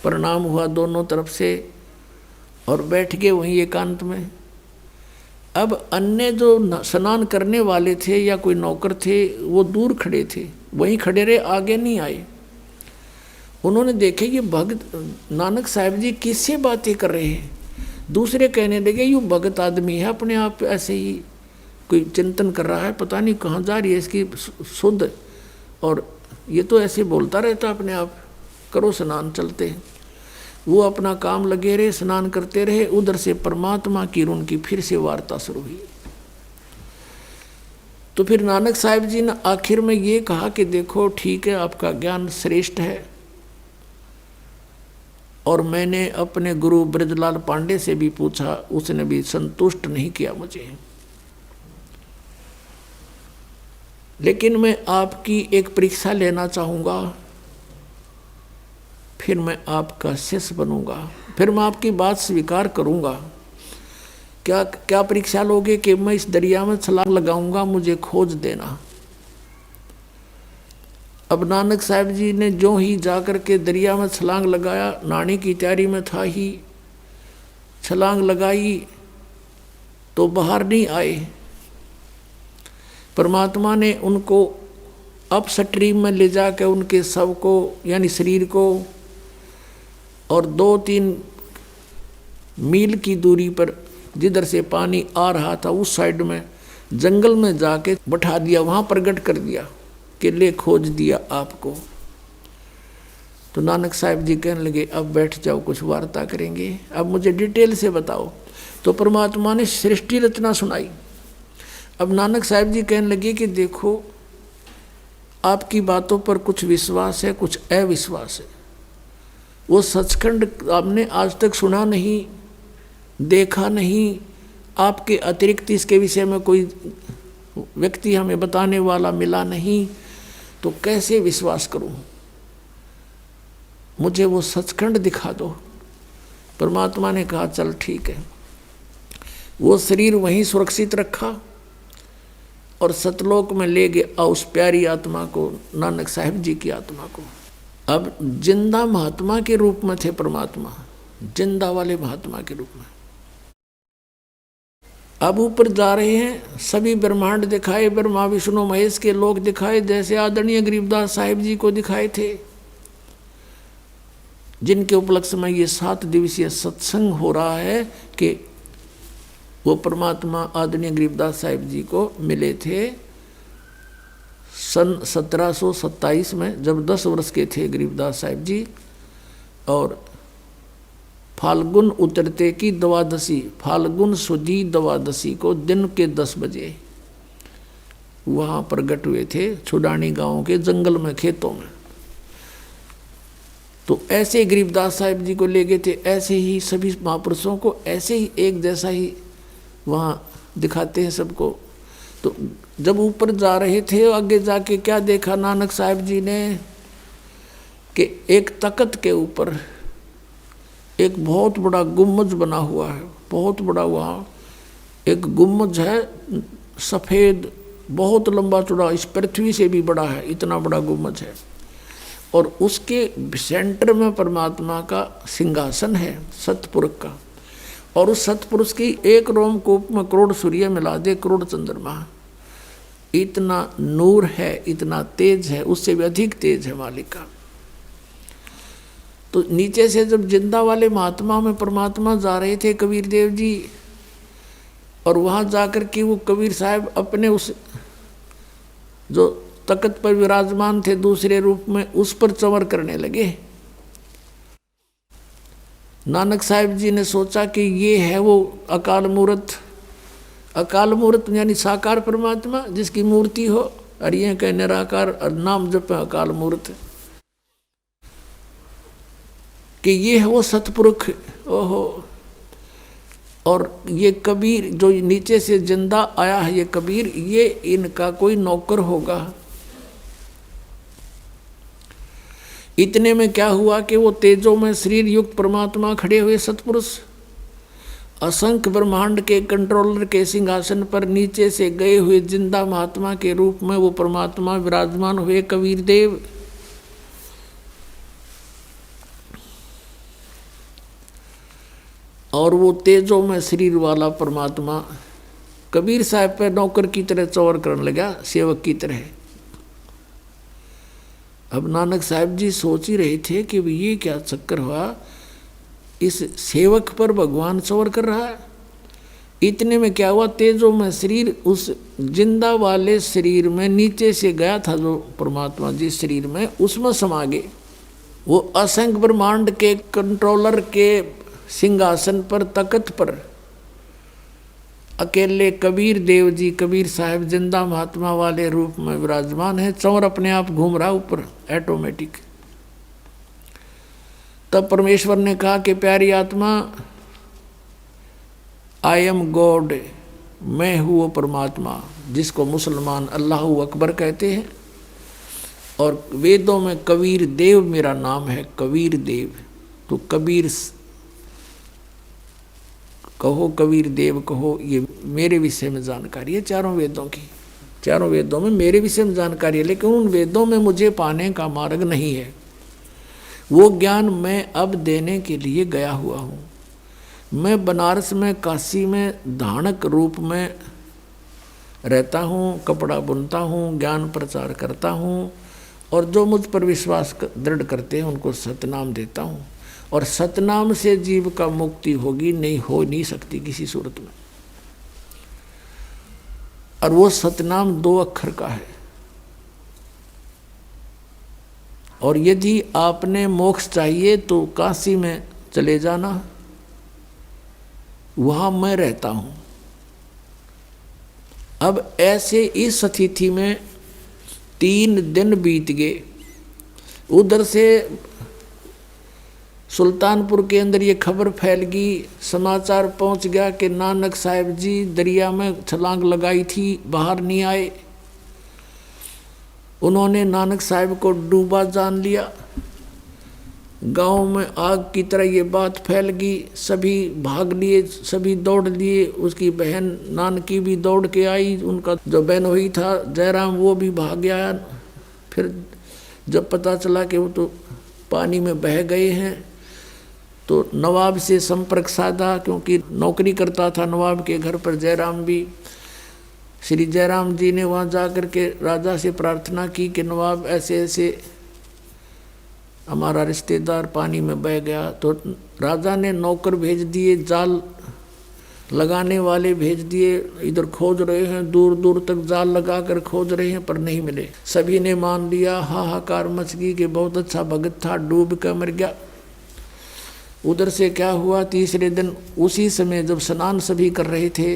प्रणाम हुआ दोनों तरफ से और बैठ गए वहीं एकांत में। अब अन्य जो स्नान करने वाले थे या कोई नौकर थे वो दूर खड़े थे, वहीं खड़े रहे, आगे नहीं आए। उन्होंने देखे ये भक्त नानक साहब जी किससे बातें कर रहे हैं। दूसरे कहने लगे ये भगत आदमी है, अपने आप ऐसे ही कोई चिंतन कर रहा है, पता नहीं कहाँ जा रही है इसकी सुध, और ये तो ऐसे बोलता रहता अपने आप, करो स्नान चलते हैं। वो अपना काम लगे रहे, स्नान करते रहे। उधर से परमात्मा की उनकी फिर से वार्ता शुरू हुई। तो फिर नानक साहब जी ने आखिर में ये कहा कि देखो ठीक है, आपका ज्ञान श्रेष्ठ है, और मैंने अपने गुरु ब्रजलाल पांडे से भी पूछा, उसने भी संतुष्ट नहीं किया मुझे। लेकिन मैं आपकी एक परीक्षा लेना चाहूँगा, फिर मैं आपका शिष्य बनूंगा, फिर मैं आपकी बात स्वीकार करूँगा। क्या क्या परीक्षा लोगे? कि मैं इस दरिया में छलांग लगाऊंगा, मुझे खोज देना। अब नानक साहब जी ने जो ही जाकर के दरिया में छलांग लगाया, नहाने की तैयारी में था ही, छलांग लगाई तो बाहर नहीं आए। परमात्मा ने उनको अप स्ट्रीम में ले जाकर उनके शव को यानी शरीर को और 2-3 मील की दूरी पर जिधर से पानी आ रहा था उस साइड में जंगल में जाके बैठा दिया, वहाँ प्रकट कर दिया कि ले खोज दिया आपको। तो नानक साहब जी कहने लगे अब बैठ जाओ, कुछ वार्ता करेंगे, अब मुझे डिटेल से बताओ। तो परमात्मा ने सृष्टि रचना सुनाई। अब नानक साहब जी कहने लगे कि देखो आपकी बातों पर कुछ विश्वास है, कुछ अविश्वास है। वो सचखंड आपने आज तक सुना नहीं, देखा नहीं, आपके अतिरिक्त इसके विषय में कोई व्यक्ति हमें बताने वाला मिला नहीं, तो कैसे विश्वास करूं? मुझे वो सचखंड दिखा दो। परमात्मा ने कहा चल ठीक है। वो शरीर वहीं सुरक्षित रखा और सतलोक में ले गया उस प्यारी आत्मा को, नानक साहब जी की आत्मा को। अब जिंदा महात्मा के रूप में थे परमात्मा, जिंदा वाले महात्मा के रूप में। अब ऊपर जा रहे हैं, सभी ब्रह्मांड दिखाए, ब्रह्मा विष्णु महेश के लोग दिखाए, जैसे आदरणीय गरीबदास साहिब जी को दिखाए थे, जिनके उपलक्ष्य में ये 7 दिवसीय सत्संग हो रहा है कि वो परमात्मा आदरणीय गरीबदास साहिब जी को मिले थे सन 1727 में, जब 10 वर्ष के थे गरीबदास साहिब जी। और फाल्गुन उतरते की द्वादशी, फाल्गुन सुदी द्वादशी को दिन के 10 बजे वहाँ प्रकट हुए थे, छुडानी गांव के जंगल में, खेतों में। तो ऐसे गरीबदास साहिब जी को ले गए थे, ऐसे ही सभी महापुरुषों को ऐसे ही एक जैसा ही वहाँ दिखाते हैं सबको। तो जब ऊपर जा रहे थे, आगे जाके क्या देखा नानक साहब जी ने कि एक तख्त के ऊपर एक बहुत बड़ा गुम्बज बना हुआ है, बहुत बड़ा। वहाँ एक गुम्बज है सफ़ेद, बहुत लंबा चौड़ा, इस पृथ्वी से भी बड़ा है, इतना बड़ा गुम्बज है। और उसके सेंटर में परमात्मा का सिंहासन है सतपुरुष का। और उस सतपुरुष की एक रोमकूप में करोड़ सूर्य मिला दे, करोड़ चंद्रमा, इतना नूर है, इतना तेज है, उससे भी अधिक तेज है मालिक का। तो नीचे से जब जिंदा वाले महात्मा में परमात्मा जा रहे थे कबीर देव जी, और वहाँ जाकर के वो कबीर साहब अपने उस जो तख्त पर विराजमान थे दूसरे रूप में, उस पर चंवर करने लगे। नानक साहब जी ने सोचा कि ये है वो अकाल मूर्त, अकाल मूर्त यानी साकार परमात्मा जिसकी मूर्ति हो, और ये कह निराकार और नाम जप अकाल मूर्त, कि ये है वो सतपुरुष। ओहो, और ये कबीर जो नीचे से जिंदा आया है, ये कबीर, ये इनका कोई नौकर होगा। इतने में क्या हुआ कि वो तेजों में शरीर युक्त परमात्मा खड़े हुए सतपुरुष असंख्य ब्रह्मांड के कंट्रोलर के सिंहासन पर नीचे से गए हुए जिंदा महात्मा के रूप में वो परमात्मा विराजमान हुए कबीर देव। और वो तेजों में शरीर वाला परमात्मा कबीर साहब पे नौकर की तरह चौर करने लगा, सेवक की तरह। अब नानक साहब जी सोच ही रहे थे कि ये क्या चक्कर हुआ, इस सेवक पर भगवान चौर कर रहा है। इतने में क्या हुआ, तेजों में शरीर उस जिंदा वाले शरीर में नीचे से गया था जो परमात्मा जिस शरीर में, उसमें समा गए। वो असंख्य ब्रह्मांड के कंट्रोलर के सिंहासन पर, तख्त पर अकेले कबीर देव जी, कबीर साहब जिंदा महात्मा वाले रूप में विराजमान है। चौर अपने आप घूम रहा ऊपर ऑटोमेटिक। तब तब परमेश्वर ने कहा कि प्यारी आत्मा, आई एम गॉड, मैं हूँ वो परमात्मा, जिसको मुसलमान अल्लाह अकबर कहते हैं। और वेदों में कबीर देव मेरा नाम है, कबीर देव। तो कबीर कहो, कबीर देव कहो, ये मेरे विषय में जानकारी है चारों वेदों की। चारों वेदों में मेरे विषय में जानकारी है, लेकिन उन वेदों में मुझे पाने का मार्ग नहीं है। वो ज्ञान मैं अब देने के लिए गया हुआ हूँ। मैं बनारस में, काशी में धानक रूप में रहता हूँ, कपड़ा बुनता हूँ, ज्ञान प्रचार करता हूँ, और जो मुझ पर विश्वास दृढ़ करते हैं उनको सतनाम देता हूँ। और सतनाम से जीव का मुक्ति होगी, नहीं हो नहीं सकती किसी सूरत में। और वो सतनाम 2 अक्षर का है। और यदि आपने मोक्ष चाहिए तो काशी में चले जाना, वहां मैं रहता हूं। अब ऐसे इस स्थिति में 3 दिन बीत गए। उधर से सुल्तानपुर के अंदर ये खबर फैल गई, समाचार पहुंच गया कि नानक साहिब जी दरिया में छलांग लगाई थी, बाहर नहीं आए। उन्होंने नानक साहिब को डूबा जान लिया। गांव में आग की तरह ये बात फैल गई, सभी भाग लिए, सभी दौड़ लिए। उसकी बहन नानकी भी दौड़ के आई, उनका जो बहन हुई था जयराम वो भी भाग गया। फिर जब पता चला कि वो तो पानी में बह गए हैं, तो नवाब से संपर्क साधा, क्योंकि नौकरी करता था नवाब के घर पर जयराम भी। श्री जयराम जी ने वहाँ जा कर के राजा से प्रार्थना की कि नवाब ऐसे ऐसे हमारा रिश्तेदार पानी में बह गया। तो राजा ने नौकर भेज दिए, जाल लगाने वाले भेज दिए, इधर खोज रहे हैं, दूर दूर तक जाल लगा कर खोज रहे हैं, पर नहीं मिले। सभी ने मान लिया, हाहाकार मच गई कि बहुत अच्छा भगत था, डूब कर मर गया। उधर से क्या हुआ, तीसरे दिन उसी समय जब स्नान सभी कर रहे थे,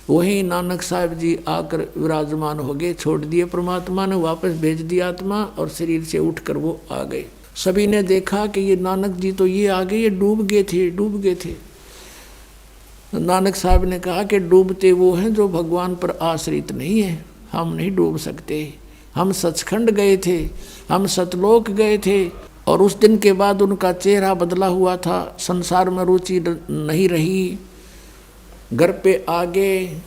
वहीं नानक साहिब जी आकर विराजमान हो गए। छोड़ दिए परमात्मा ने, वापस भेज दिया आत्मा, और शरीर से उठकर वो आ गए। सभी ने देखा कि ये नानक जी तो ये आ गए, ये डूब गए थे, डूब गए थे। नानक साहब ने कहा कि डूबते वो हैं जो भगवान पर आश्रित नहीं है, हम नहीं डूब सकते। हम सचखंड गए थे, हम सतलोक गए थे, और उस दिन के बाद उनका चेहरा बदला हुआ था, संसार में रुचि नहीं रही, घर पे आ गए।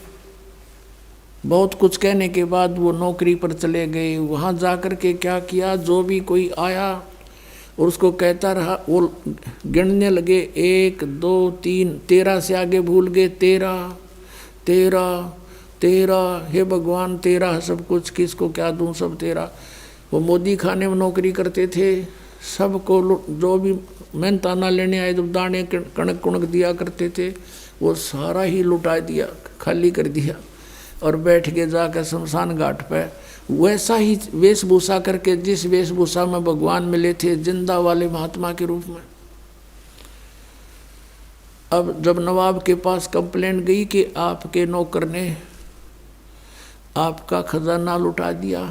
बहुत कुछ कहने के बाद वो नौकरी पर चले गए। वहाँ जा कर के क्या किया, जो भी कोई आया और उसको कहता रहा, वो गिनने लगे, 1 2 3, 13 से आगे भूल गए। 13 13 13, हे भगवान 13 सब कुछ, किसको क्या दूं, सब 13। वो मोदी खाने में नौकरी करते थे, सबको जो भी मेहनताना लेने आए जब दाने कणक कुणक दिया करते थे, वो सारा ही लुटा दिया, खाली कर दिया, और बैठ के जाकर शमशान घाट पे वैसा ही वेशभूषा करके, जिस वेशभूषा में भगवान मिले थे जिंदा वाले महात्मा के रूप में। अब जब नवाब के पास कंप्लेंट गई कि आपके नौकर ने आपका खजाना लुटा दिया,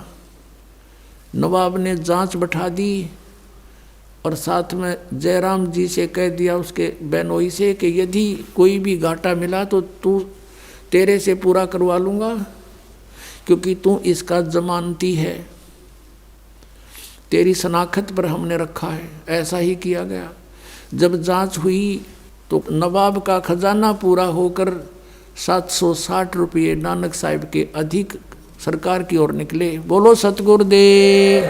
नवाब ने जांच बैठा दी, और साथ में जयराम जी से कह दिया, उसके बहनोई से, कि यदि कोई भी घाटा मिला तो तू तेरे से पूरा करवा लूँगा, क्योंकि तू इसका जमानती है, तेरी शनाख्त पर हमने रखा है। ऐसा ही किया गया। जब जांच हुई तो नवाब का खजाना पूरा होकर 760 रुपये नानक साहिब के अधिक सरकार की ओर निकले। बोलो सतगुरुदेव।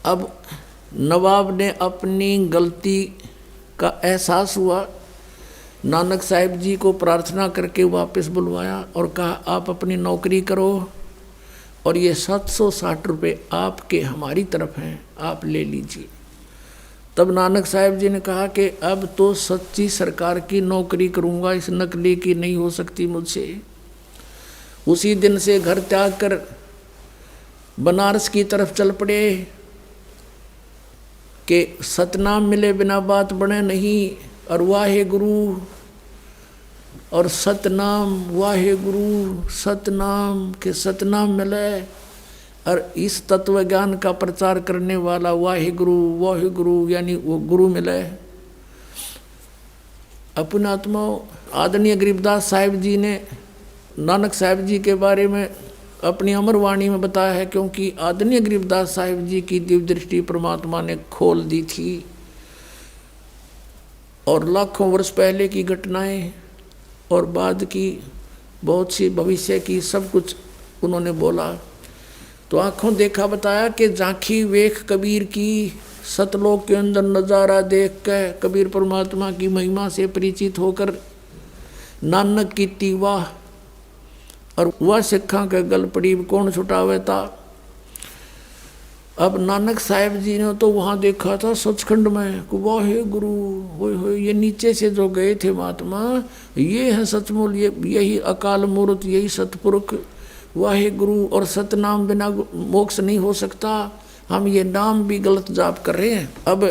अब नवाब ने अपनी गलती का एहसास हुआ, नानक साहिब जी को प्रार्थना करके वापस बुलवाया और कहा, आप अपनी नौकरी करो, और ये 760 रुपये आपके हमारी तरफ हैं, आप ले लीजिए। तब नानक साहिब जी ने कहा कि अब तो सच्ची सरकार की नौकरी करूँगा, इस नकली की नहीं हो सकती मुझसे। उसी दिन से घर त्याग कर बनारस की तरफ चल पड़े कि सतनाम मिले बिना बात बने नहीं, और वाहे गुरु और सतनाम, वाहे गुरु सतनाम के सतनाम मिले और इस तत्व ज्ञान का प्रचार करने वाला वाहिगुरु यानी वो गुरु मिले। अपने आत्मा आदरणीय गरीबदास साहिब जी ने नानक साहिब जी के बारे में अपनी अमर वाणी में बताया है, क्योंकि आदरणीय गरीबदास साहिब जी की दिव्य दृष्टि परमात्मा ने खोल दी थी और लाखों वर्ष पहले की घटनाएं और बाद की बहुत सी भविष्य की सब कुछ उन्होंने बोला। तो आँखों देखा बताया कि झांकी वेख कबीर की, सतलोक के अंदर नज़ारा देख के कबीर परमात्मा की महिमा से परिचित होकर नानक की तीवा और वह सिखा के गल पड़ी कौन छुटावे था। अब नानक साहिब जी ने तो वहाँ देखा था सचखंड में, वाहे गुरु हो ये नीचे से जो गए थे महात्मा, ये है सचमुच, यही अकाल मूर्त, यही सतपुरुष वाहे गुरु। और सतनाम बिना मोक्ष नहीं हो सकता, हम ये नाम भी गलत जाप कर रहे हैं। अब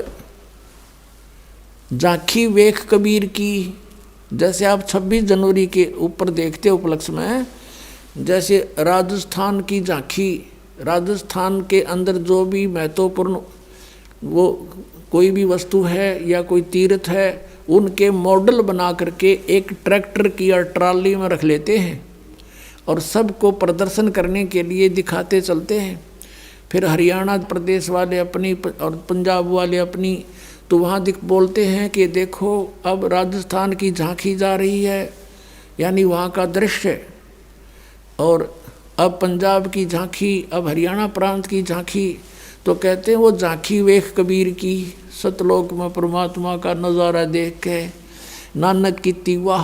झांकी वेख कबीर की, जैसे आप 26 जनवरी के ऊपर देखते हो उपलक्ष्य में, जैसे राजस्थान की झांकी, राजस्थान के अंदर जो भी महत्वपूर्ण वो कोई भी वस्तु है या कोई तीर्थ है, उनके मॉडल बना करके एक ट्रैक्टर की या ट्राली में रख लेते हैं और सबको प्रदर्शन करने के लिए दिखाते चलते हैं। फिर हरियाणा प्रदेश वाले अपनी और पंजाब वाले अपनी, तो वहाँ बोलते हैं कि देखो अब राजस्थान की झांकी जा रही है, यानी वहाँ का दृश्य, और अब पंजाब की झांकी, अब हरियाणा प्रांत की झांकी। तो कहते हैं वो झांकी वेख कबीर की, सतलोक में परमात्मा का नज़ारा देख के नानक की तीवा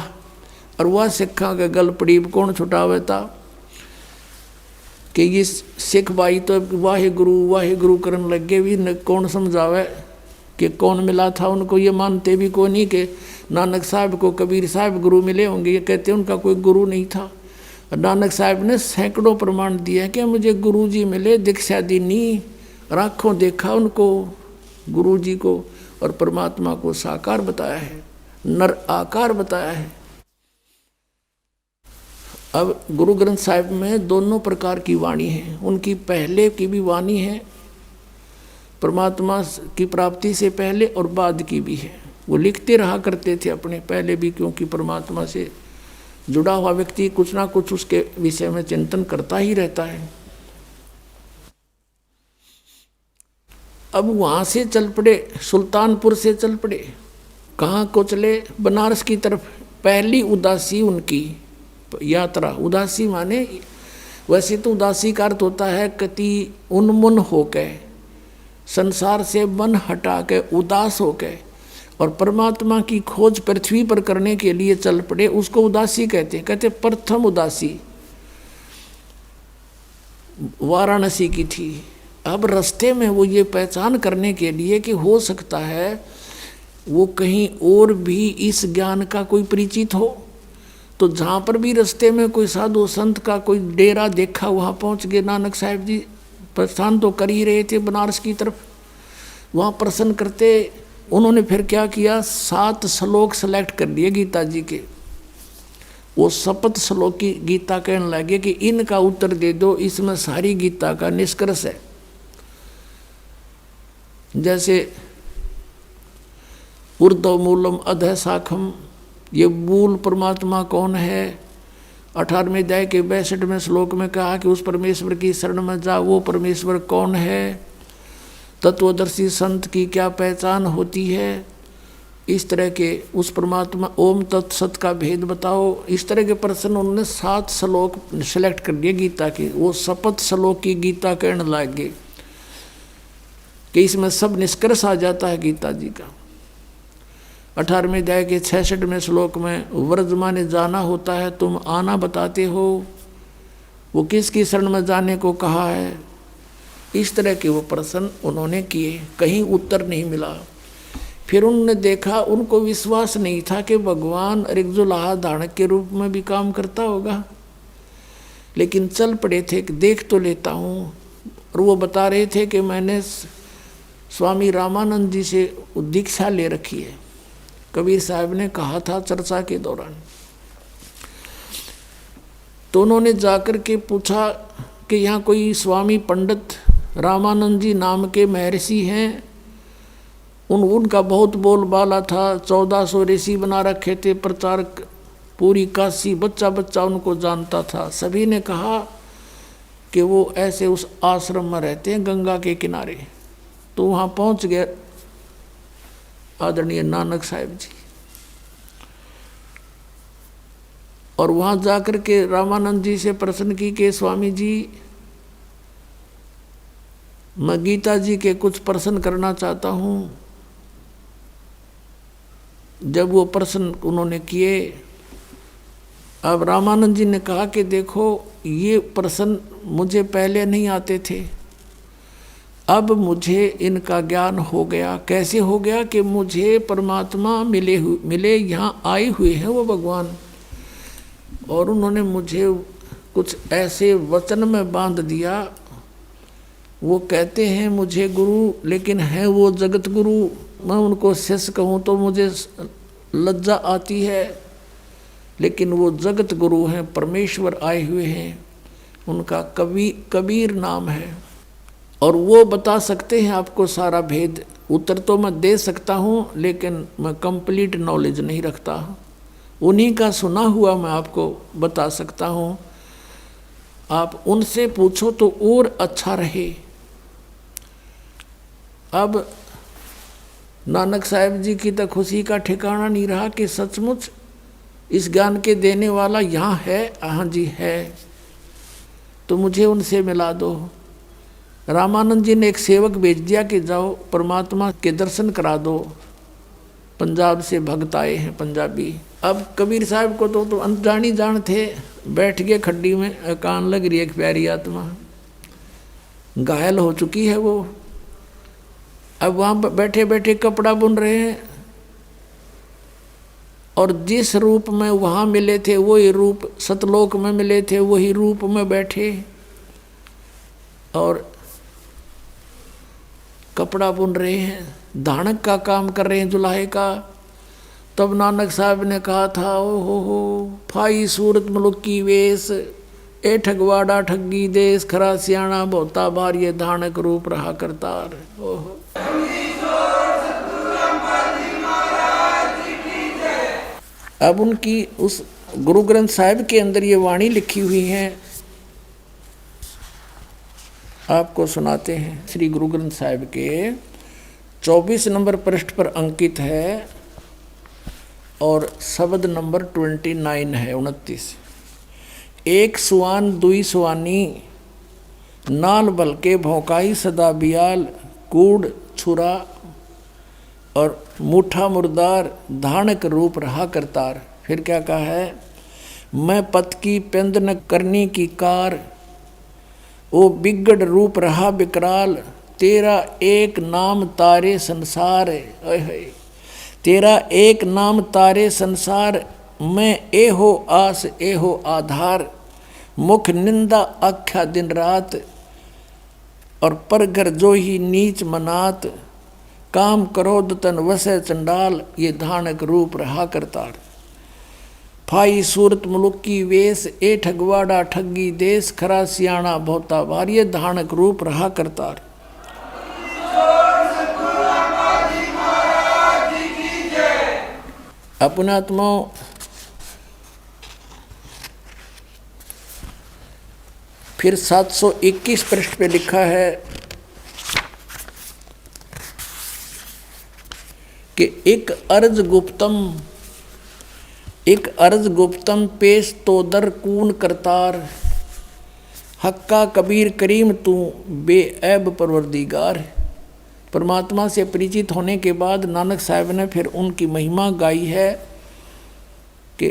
और वह सिखा के गल पड़ी कौन छुटावे था। कि ये सिख भाई तो वाहे गुरु करने लगे भी न कौन समझावे कि कौन मिला था उनको। ये मानते भी कोई नहीं कि नानक साहब को कबीर साहब गुरु मिले होंगे, ये कहते उनका कोई गुरु नहीं था। नानक साहब ने सैकड़ों प्रमाण दिया कि मुझे गुरु जी मिले, दीक्षा दी नहीं, आँखों देखा उनको, गुरु जी को, और परमात्मा को साकार बताया है, नर आकार बताया है। अब गुरु ग्रंथ साहिब में दोनों प्रकार की वाणी है। उनकी पहले की भी वाणी है, परमात्मा की प्राप्ति से पहले और बाद की भी है। वो लिखते रहा करते थे अपने पहले भी, क्योंकि परमात्मा से जुड़ा हुआ व्यक्ति कुछ ना कुछ उसके विषय में चिंतन करता ही रहता है। अब वहाँ से चल पड़े, सुल्तानपुर से चल पड़े, कहाँ को चले? बनारस की तरफ। पहली उदासी उनकी यात्रा, उदासी माने वैसे तो उदासी का अर्थ होता है कति उन्मुन होके, संसार से मन हटा के उदास होके और परमात्मा की खोज पृथ्वी पर करने के लिए चल पड़े, उसको उदासी कहते हैं। कहते प्रथम उदासी वाराणसी की थी। अब रास्ते में वो ये पहचान करने के लिए कि हो सकता है वो कहीं और भी इस ज्ञान का कोई परिचित हो, तो जहाँ पर भी रास्ते में कोई साधु संत का कोई डेरा देखा वहाँ पहुँच गए। नानक साहिब जी प्रस्थान तो कर ही रहे थे बनारस की तरफ, वहाँ प्रसन्न करते उन्होंने फिर क्या किया, 7 श्लोक सेलेक्ट कर लिए गीता जी के। वो शपथ श्लोक की गीता कहने लगे कि इनका उत्तर दे दो, इसमें सारी गीता का निष्कर्ष है। जैसे ऊर्ध्व मूलम अधः शाखम, ये मूल परमात्मा कौन है। 18वें अध्याय के 62वें श्लोक में कहा कि उस परमेश्वर की शरण में जा, वो परमेश्वर कौन है। तत्वदर्शी संत की क्या पहचान होती है, इस तरह के उस परमात्मा ओम तत्सत का भेद बताओ। इस तरह के प्रश्न उन्होंने 7 श्लोक सेलेक्ट कर लिए गीता के। वो शपथ श्लोक की गीता कहने लगे कि इसमें सब निष्कर्ष आ जाता है गीता जी का। 18वें अध्याय के 66वें श्लोक में व्रज माने जाना होता है, तुम आना बताते हो, वो किसकी शरण में जाने को कहा है। इस तरह के वो प्रश्न उन्होंने किए, कहीं उत्तर नहीं मिला। फिर उन्होंने देखा, उनको विश्वास नहीं था कि भगवान ऋग्जुलाहा धारक के रूप में भी काम करता होगा, लेकिन चल पड़े थे कि देख तो लेता हूँ। और वो बता रहे थे कि मैंने स्वामी रामानंद जी से दीक्षा ले रखी है, कबीर साहब ने कहा था चर्चा के दौरान। तो उन्होंने जाकर के पूछा कि यहाँ कोई स्वामी पंडित रामानंद जी नाम के महर्षि हैं, उनका बहुत बोलबाला था, 1400 ऋषि बना रखे थे, प्रचारक पूरी काशी बच्चा बच्चा उनको जानता था। सभी ने कहा कि वो ऐसे उस आश्रम में रहते हैं गंगा के किनारे। तो वहाँ पहुँच गए आदरणीय नानक साहब जी, और वहाँ जाकर के रामानंद जी से प्रश्न की कि स्वामी जी, मैं गीता जी के कुछ प्रश्न करना चाहता हूँ। जब वो प्रश्न उन्होंने किए, अब रामानंद जी ने कहा कि देखो, ये प्रश्न मुझे पहले नहीं आते थे, अब मुझे इनका ज्ञान हो गया। कैसे हो गया कि मुझे परमात्मा मिले यहाँ आए हुए हैं वो भगवान, और उन्होंने मुझे कुछ ऐसे वचन में बांध दिया। वो कहते हैं मुझे गुरु, लेकिन है वो जगत गुरु। मैं उनको शिष्य कहूँ तो मुझे लज्जा आती है, लेकिन वो जगत गुरु हैं, परमेश्वर आए हुए हैं। उनका कबीर नाम है, और वो बता सकते हैं आपको सारा भेद। उत्तर तो मैं दे सकता हूँ, लेकिन मैं कंप्लीट नॉलेज नहीं रखता। उन्हीं का सुना हुआ मैं आपको बता सकता हूँ। आप उनसे पूछो तो और अच्छा रहे। अब नानक साहब जी की तो खुशी का ठिकाना नहीं रहा कि सचमुच इस ज्ञान के देने वाला यहाँ है। हाँ जी है, तो मुझे उनसे मिला दो। रामानंद जी ने एक सेवक भेज दिया कि जाओ परमात्मा के दर्शन करा दो। पंजाब से भक्त आए हैं, पंजाबी। अब कबीर साहब को तो अनजानी जान थे, बैठ गए खड्डी में, कान लग रही है एक प्यारी आत्मा, घायल हो चुकी है वो। अब वहाँ बैठे बैठे कपड़ा बुन रहे हैं, और जिस रूप में वहाँ मिले थे वही रूप सतलोक में मिले थे, वही रूप में बैठे और कपड़ा बुन रहे हैं, धानक का काम कर रहे हैं, जुलाहे का। तब नानक साहब ने कहा था, ओ हो फाई सूरत मुलुक की वेश, ए ठगवाड़ा ठगी देश, खरा सियाणा बहुता बार, ये धानक रूप रहा करतार। ओहो अब उनकी उस गुरु ग्रंथ साहिब के अंदर ये वाणी लिखी हुई है, आपको सुनाते हैं। श्री गुरु ग्रंथ साहिब के 24 नंबर पृष्ठ पर अंकित है, और शब्द नंबर 29 है, 29। एक सुआन दुई सुआनी, नाल बलके भौकाई सदा बियाल, कूड़ छुरा और मूठा मुर्दार, धानक रूप रहा करतार। फिर क्या कहा है, मैं पत की पेंद न करनी की कार, ओ बिगड़ रूप रहा विकराल, तेरा एक नाम तारे संसार। तेरा एक नाम तारे संसार, मैं ए हो आस ए हो आधार, मुख निंदा आख्या दिन रात, और परगर जो ही नीच मनात, काम क्रोध तन वसे चंडाल, ये धानक रूप रहा करतार। फाई सूरत मुलुक की वेश, ए ठगवाड़ा ठगी देश, खरा सियाणा बहुता बार, ये धानक रूप रहा करतार। अपने आत्माओं, फिर 721 पृष्ठ पे लिखा है कि एक अर्ज गुप्तम पेश तो दर कून करतार, हक्का कबीर करीम तू बेऐब परवरदिगार। परमात्मा से परिचित होने के बाद नानक साहब ने फिर उनकी महिमा गाई है कि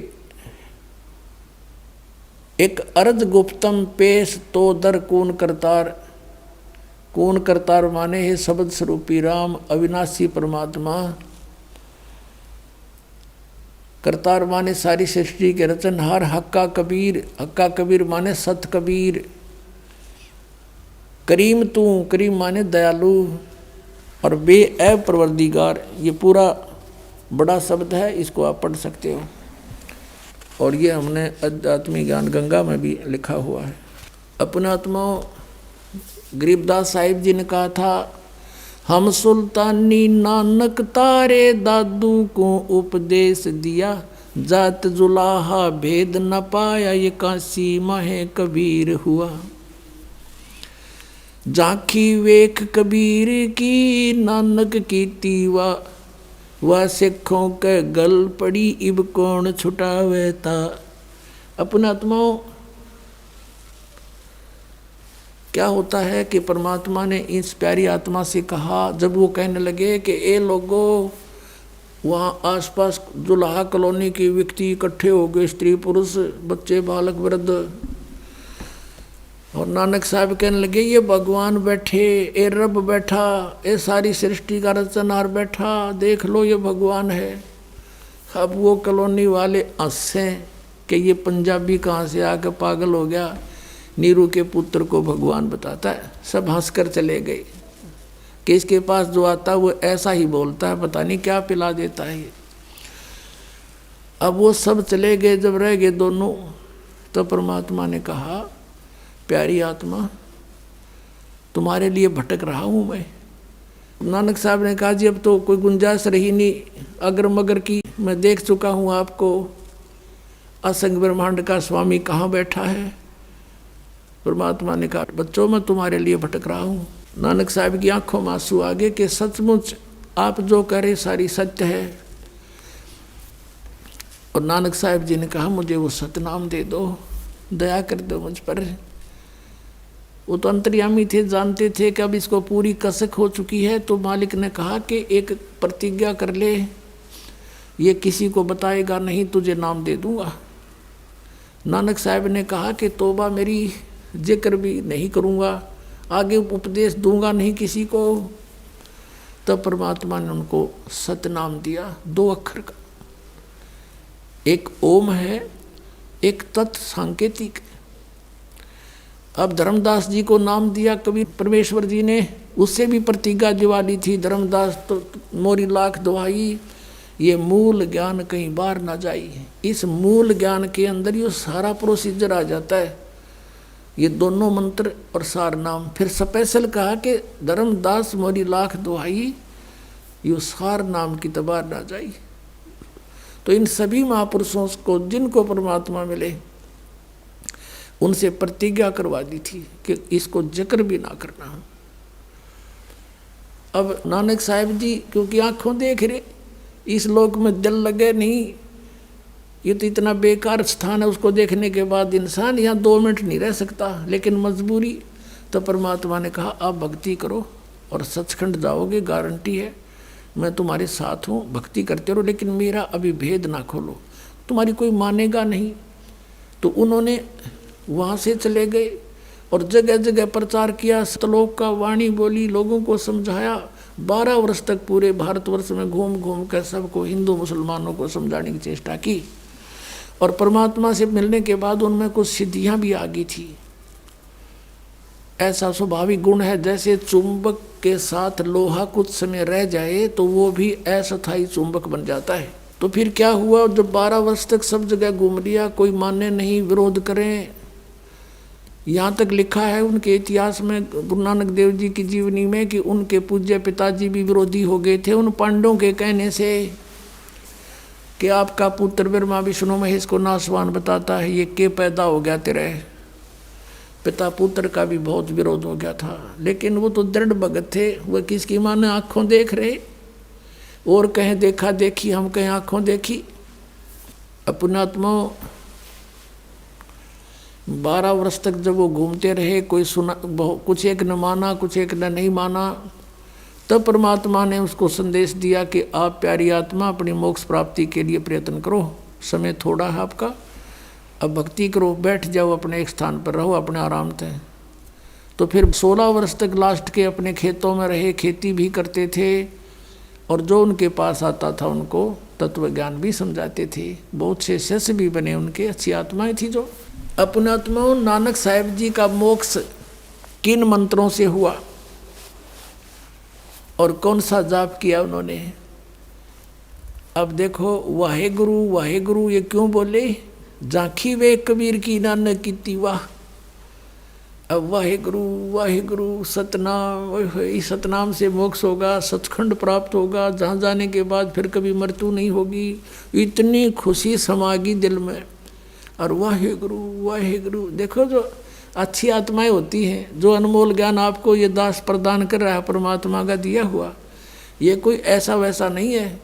एक अर्ज गुप्तम पेश तो दर कून करतार। कून करतार माने है शब्द स्वरूपी राम, अविनाशी परमात्मा। करतार माने सारी सृष्टि के रचनहार। हक्का कबीर माने सत कबीर। करीम तू, करीम माने दयालु, और बेऐब परवरदिगार। ये पूरा बड़ा शब्द है, इसको आप पढ़ सकते हो, और ये हमने आध्यात्मिक ज्ञान गंगा में भी लिखा हुआ है। अपने आत्माओं, गरीबदास साहिब जी ने कहा था, हम सुल्तानी नानक तारे दादू को उपदेश दिया, जात जुलाहा भेद न पाया, ये काशी माहे कबीर हुआ। झांकी वेख कबीर की नानक की तीवा, वह सिखों के गल पड़ी, इब कौन छुटावे ता। अपने आत्माओं, क्या होता है कि परमात्मा ने इस प्यारी आत्मा से कहा, जब वो कहने लगे कि ए लोगों, वहाँ आसपास जुलाहा कॉलोनी के व्यक्ति इकट्ठे हो गए, स्त्री पुरुष बच्चे बालक वृद्ध, और नानक साहब कहने लगे ये भगवान बैठे, ए रब बैठा, ए सारी सृष्टि का रचनहार बैठा, देख लो ये भगवान है। अब वो कॉलोनी वाले हंसे कि ये पंजाबी कहाँ से आकर पागल हो गया, नीरू के पुत्र को भगवान बताता है। सब हंसकर चले गए कि इसके पास जो आता है वो ऐसा ही बोलता है, पता नहीं क्या पिला देता है ये। अब वो सब चले गए, जब रह गए दोनों, तो परमात्मा ने कहा, प्यारी आत्मा, तुम्हारे लिए भटक रहा हूँ मैं। नानक साहब ने कहा, जी अब तो कोई गुंजाइश रही नहीं अगर मगर की, मैं देख चुका हूँ आपको, असंग ब्रह्मांड का स्वामी कहाँ बैठा है। परमात्मा ने कहा, बच्चों मैं तुम्हारे लिए भटक रहा हूँ। नानक साहब की आंखों में आंसू आ गए कि सचमुच आप जो कह रहे सारी सत्य है। और नानक साहब जी ने कहा, मुझे वो सतनाम दे दो, दया कर दो मुझ पर। वो तो अंतर्यामी थे, जानते थे कि अब इसको पूरी कसक हो चुकी है, तो मालिक ने कहा कि एक प्रतिज्ञा कर ले, ये किसी को बताएगा नहीं, तुझे नाम दे दूंगा। नानक साहब ने कहा कि तौबा मेरी, जिक्र भी नहीं करूंगा, आगे उपदेश दूंगा नहीं किसी को। तब परमात्मा ने उनको सतनाम दिया, 2 अक्षर का, एक ओम है, एक तत् सांकेतिक। अब धर्मदास जी को नाम दिया कभी परमेश्वर जी ने, उससे भी प्रतिज्ञा दिवाली थी, धर्मदास तो मोरी लाख दुहाई, ये मूल ज्ञान कहीं बाहर ना जाई। इस मूल ज्ञान के अंदर ये सारा प्रोसीजर आ जाता है, ये दोनों मंत्र और सार नाम। फिर स्पेशल कहा कि धर्मदास मोरी लाख दुहाई, ये सार नाम की तबार ना जाई। तो इन सभी महापुरुषों को जिनको परमात्मा मिले, उनसे प्रतिज्ञा करवा दी थी कि इसको जिक्र भी ना करना। अब नानक साहब जी क्योंकि आंखों देख रहे, इस लोक में दिल लगे नहीं, ये तो इतना बेकार स्थान है, उसको देखने के बाद इंसान यहाँ 2 मिनट नहीं रह सकता, लेकिन मजबूरी। तो परमात्मा ने कहा, आप भक्ति करो और सचखंड जाओगे, गारंटी है, मैं तुम्हारे साथ हूँ, भक्ति करते रहो, लेकिन मेरा अभी भेद ना खोलो, तुम्हारी कोई मानेगा नहीं। तो उन्होंने वहाँ से चले गए और जगह जगह प्रचार किया, सतलोक का वाणी बोली, लोगों को समझाया। 12 वर्ष तक पूरे भारतवर्ष में घूम घूम कर सबको, हिंदू मुसलमानों को समझाने की चेष्टा की। और परमात्मा से मिलने के बाद उनमें कुछ सिद्धियां भी आ गई थी। ऐसा स्वाभाविक गुण है, जैसे चुंबक के साथ लोहा कुछ समय रह जाए तो वो भी अस्थायी चुंबक बन जाता है। तो फिर क्या हुआ, जब 12 वर्ष तक सब जगह घूम लिया, कोई माने नहीं, विरोध करें। यहाँ तक लिखा है उनके इतिहास में, गुरु नानक देव जी की जीवनी में, कि उनके पूज्य पिताजी भी विरोधी हो गए थे उन पांडवों के कहने से कि आपका पुत्र ब्रह्मा विष्णु महेश को नासवान बताता है, ये के पैदा हो गया तेरे। पिता पुत्र का भी बहुत विरोध हो गया था, लेकिन वो तो दृढ़ भगत थे, वह किसकी माने आँखों देख रहे, और कहें देखा देखी, हम कहें आँखों देखी। अपने आत्मा 12 वर्ष तक जब वो घूमते रहे, कोई सुना, कुछ एक न माना, कुछ एक न नहीं माना, तब परमात्मा ने उसको संदेश दिया कि आप प्यारी आत्मा अपनी मोक्ष प्राप्ति के लिए प्रयत्न करो, समय थोड़ा है आपका, अब भक्ति करो, बैठ जाओ अपने एक स्थान पर, रहो अपने आराम से। तो फिर 16 वर्ष तक लास्ट के अपने खेतों में रहे, खेती भी करते थे, और जो उनके पास आता था उनको तत्व ज्ञान भी समझाते थे। बहुत से शिष्य भी बने उनके, अच्छी आत्माएं थी जो। अपने आत्माओं, नानक साहब जी का मोक्ष किन मंत्रों से हुआ और कौन सा जाप किया उन्होंने? अब देखो, वाहेगुरु वाहेगुरु ये क्यों बोले? झांकी वे कबीर की नानक की तीवा, अब वाहिगुरु वाहिगुरु सतनाम, इस सतनाम से मोक्ष होगा, सचखंड प्राप्त होगा, जहाँ जाने के बाद फिर कभी मृत्यु नहीं होगी। इतनी खुशी समा गई दिल में। और वाहिगुरु वाहिगुरु, देखो जो अच्छी आत्माएं होती हैं, जो अनमोल ज्ञान आपको ये दास प्रदान कर रहा है परमात्मा का दिया हुआ, ये कोई ऐसा वैसा नहीं है।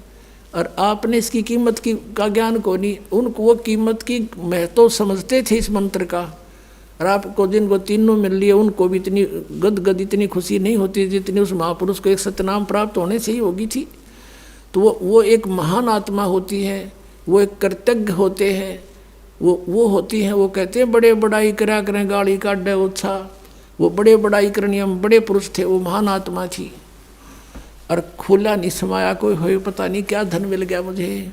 और आपने इसकी कीमत की का ज्ञान को नहीं, उनको वो कीमत की महत्व समझते थे इस मंत्र का। और आपको जिनको तीनों मिल लिए उनको भी इतनी गदगद इतनी खुशी नहीं होती जितनी उस महापुरुष को एक सतनाम प्राप्त होने से ही होगी थी। तो वो एक महान आत्मा होती है, वो एक कृतज्ञ होते हैं, वो होती हैं। वो कहते हैं बड़े बड़ाई करा करें गाड़ी काटे उत्साह, वो बड़े बड़ाई करनी, हम बड़े पुरुष थे, वो महान आत्मा थी। और खुला नहीं समाया कोई हो, पता नहीं क्या धन मिल गया मुझे,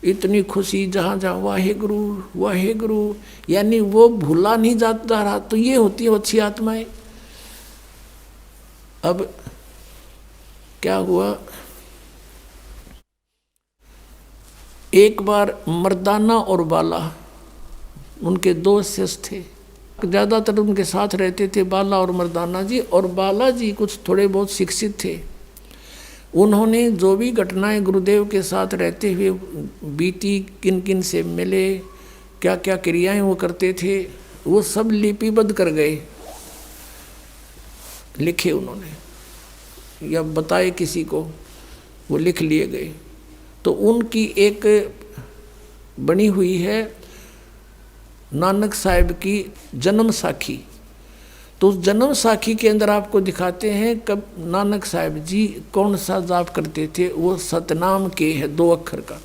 इतनी खुशी जहाँ जहाँ वाहिगुरु वाहिगुरु, यानी वो भूला नहीं जाता रहा। तो ये होती है अच्छी आत्माएं। अब क्या हुआ, एक बार मर्दाना और बाला, उनके दो शिष्य थे, ज़्यादातर उनके साथ रहते थे बाला और मर्दाना जी। और बाला जी कुछ थोड़े बहुत शिक्षित थे। उन्होंने जो भी घटनाएं गुरुदेव के साथ रहते हुए बीती, किन किन से मिले, क्या क्या क्रियाएं वो करते थे, वो सब लिपिबद्ध कर गए, लिखे उन्होंने या बताए किसी को, वो लिख लिए गए। तो उनकी एक बनी हुई है नानक साहिब की जन्म साखी। तो उस जन्म साखी के अंदर आपको दिखाते हैं कब नानक साहिब जी कौन सा जाप करते थे। वो सतनाम के है 2 अक्षर का।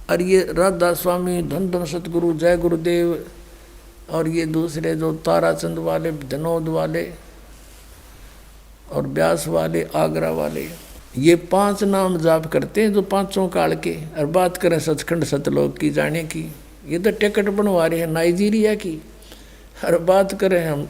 और ये राधा स्वामी, धन धन सतगुरु, जय गुरुदेव, और ये दूसरे जो ताराचंद वाले, धनौद वाले और व्यास वाले, आगरा वाले, ये 5 नाम जाप करते हैं जो 5 काल के। और बात करें सचखंड सतलोक की जाने की, ये तो टिकट बनवा रहे हैं नाइजीरिया की। और बात करें हम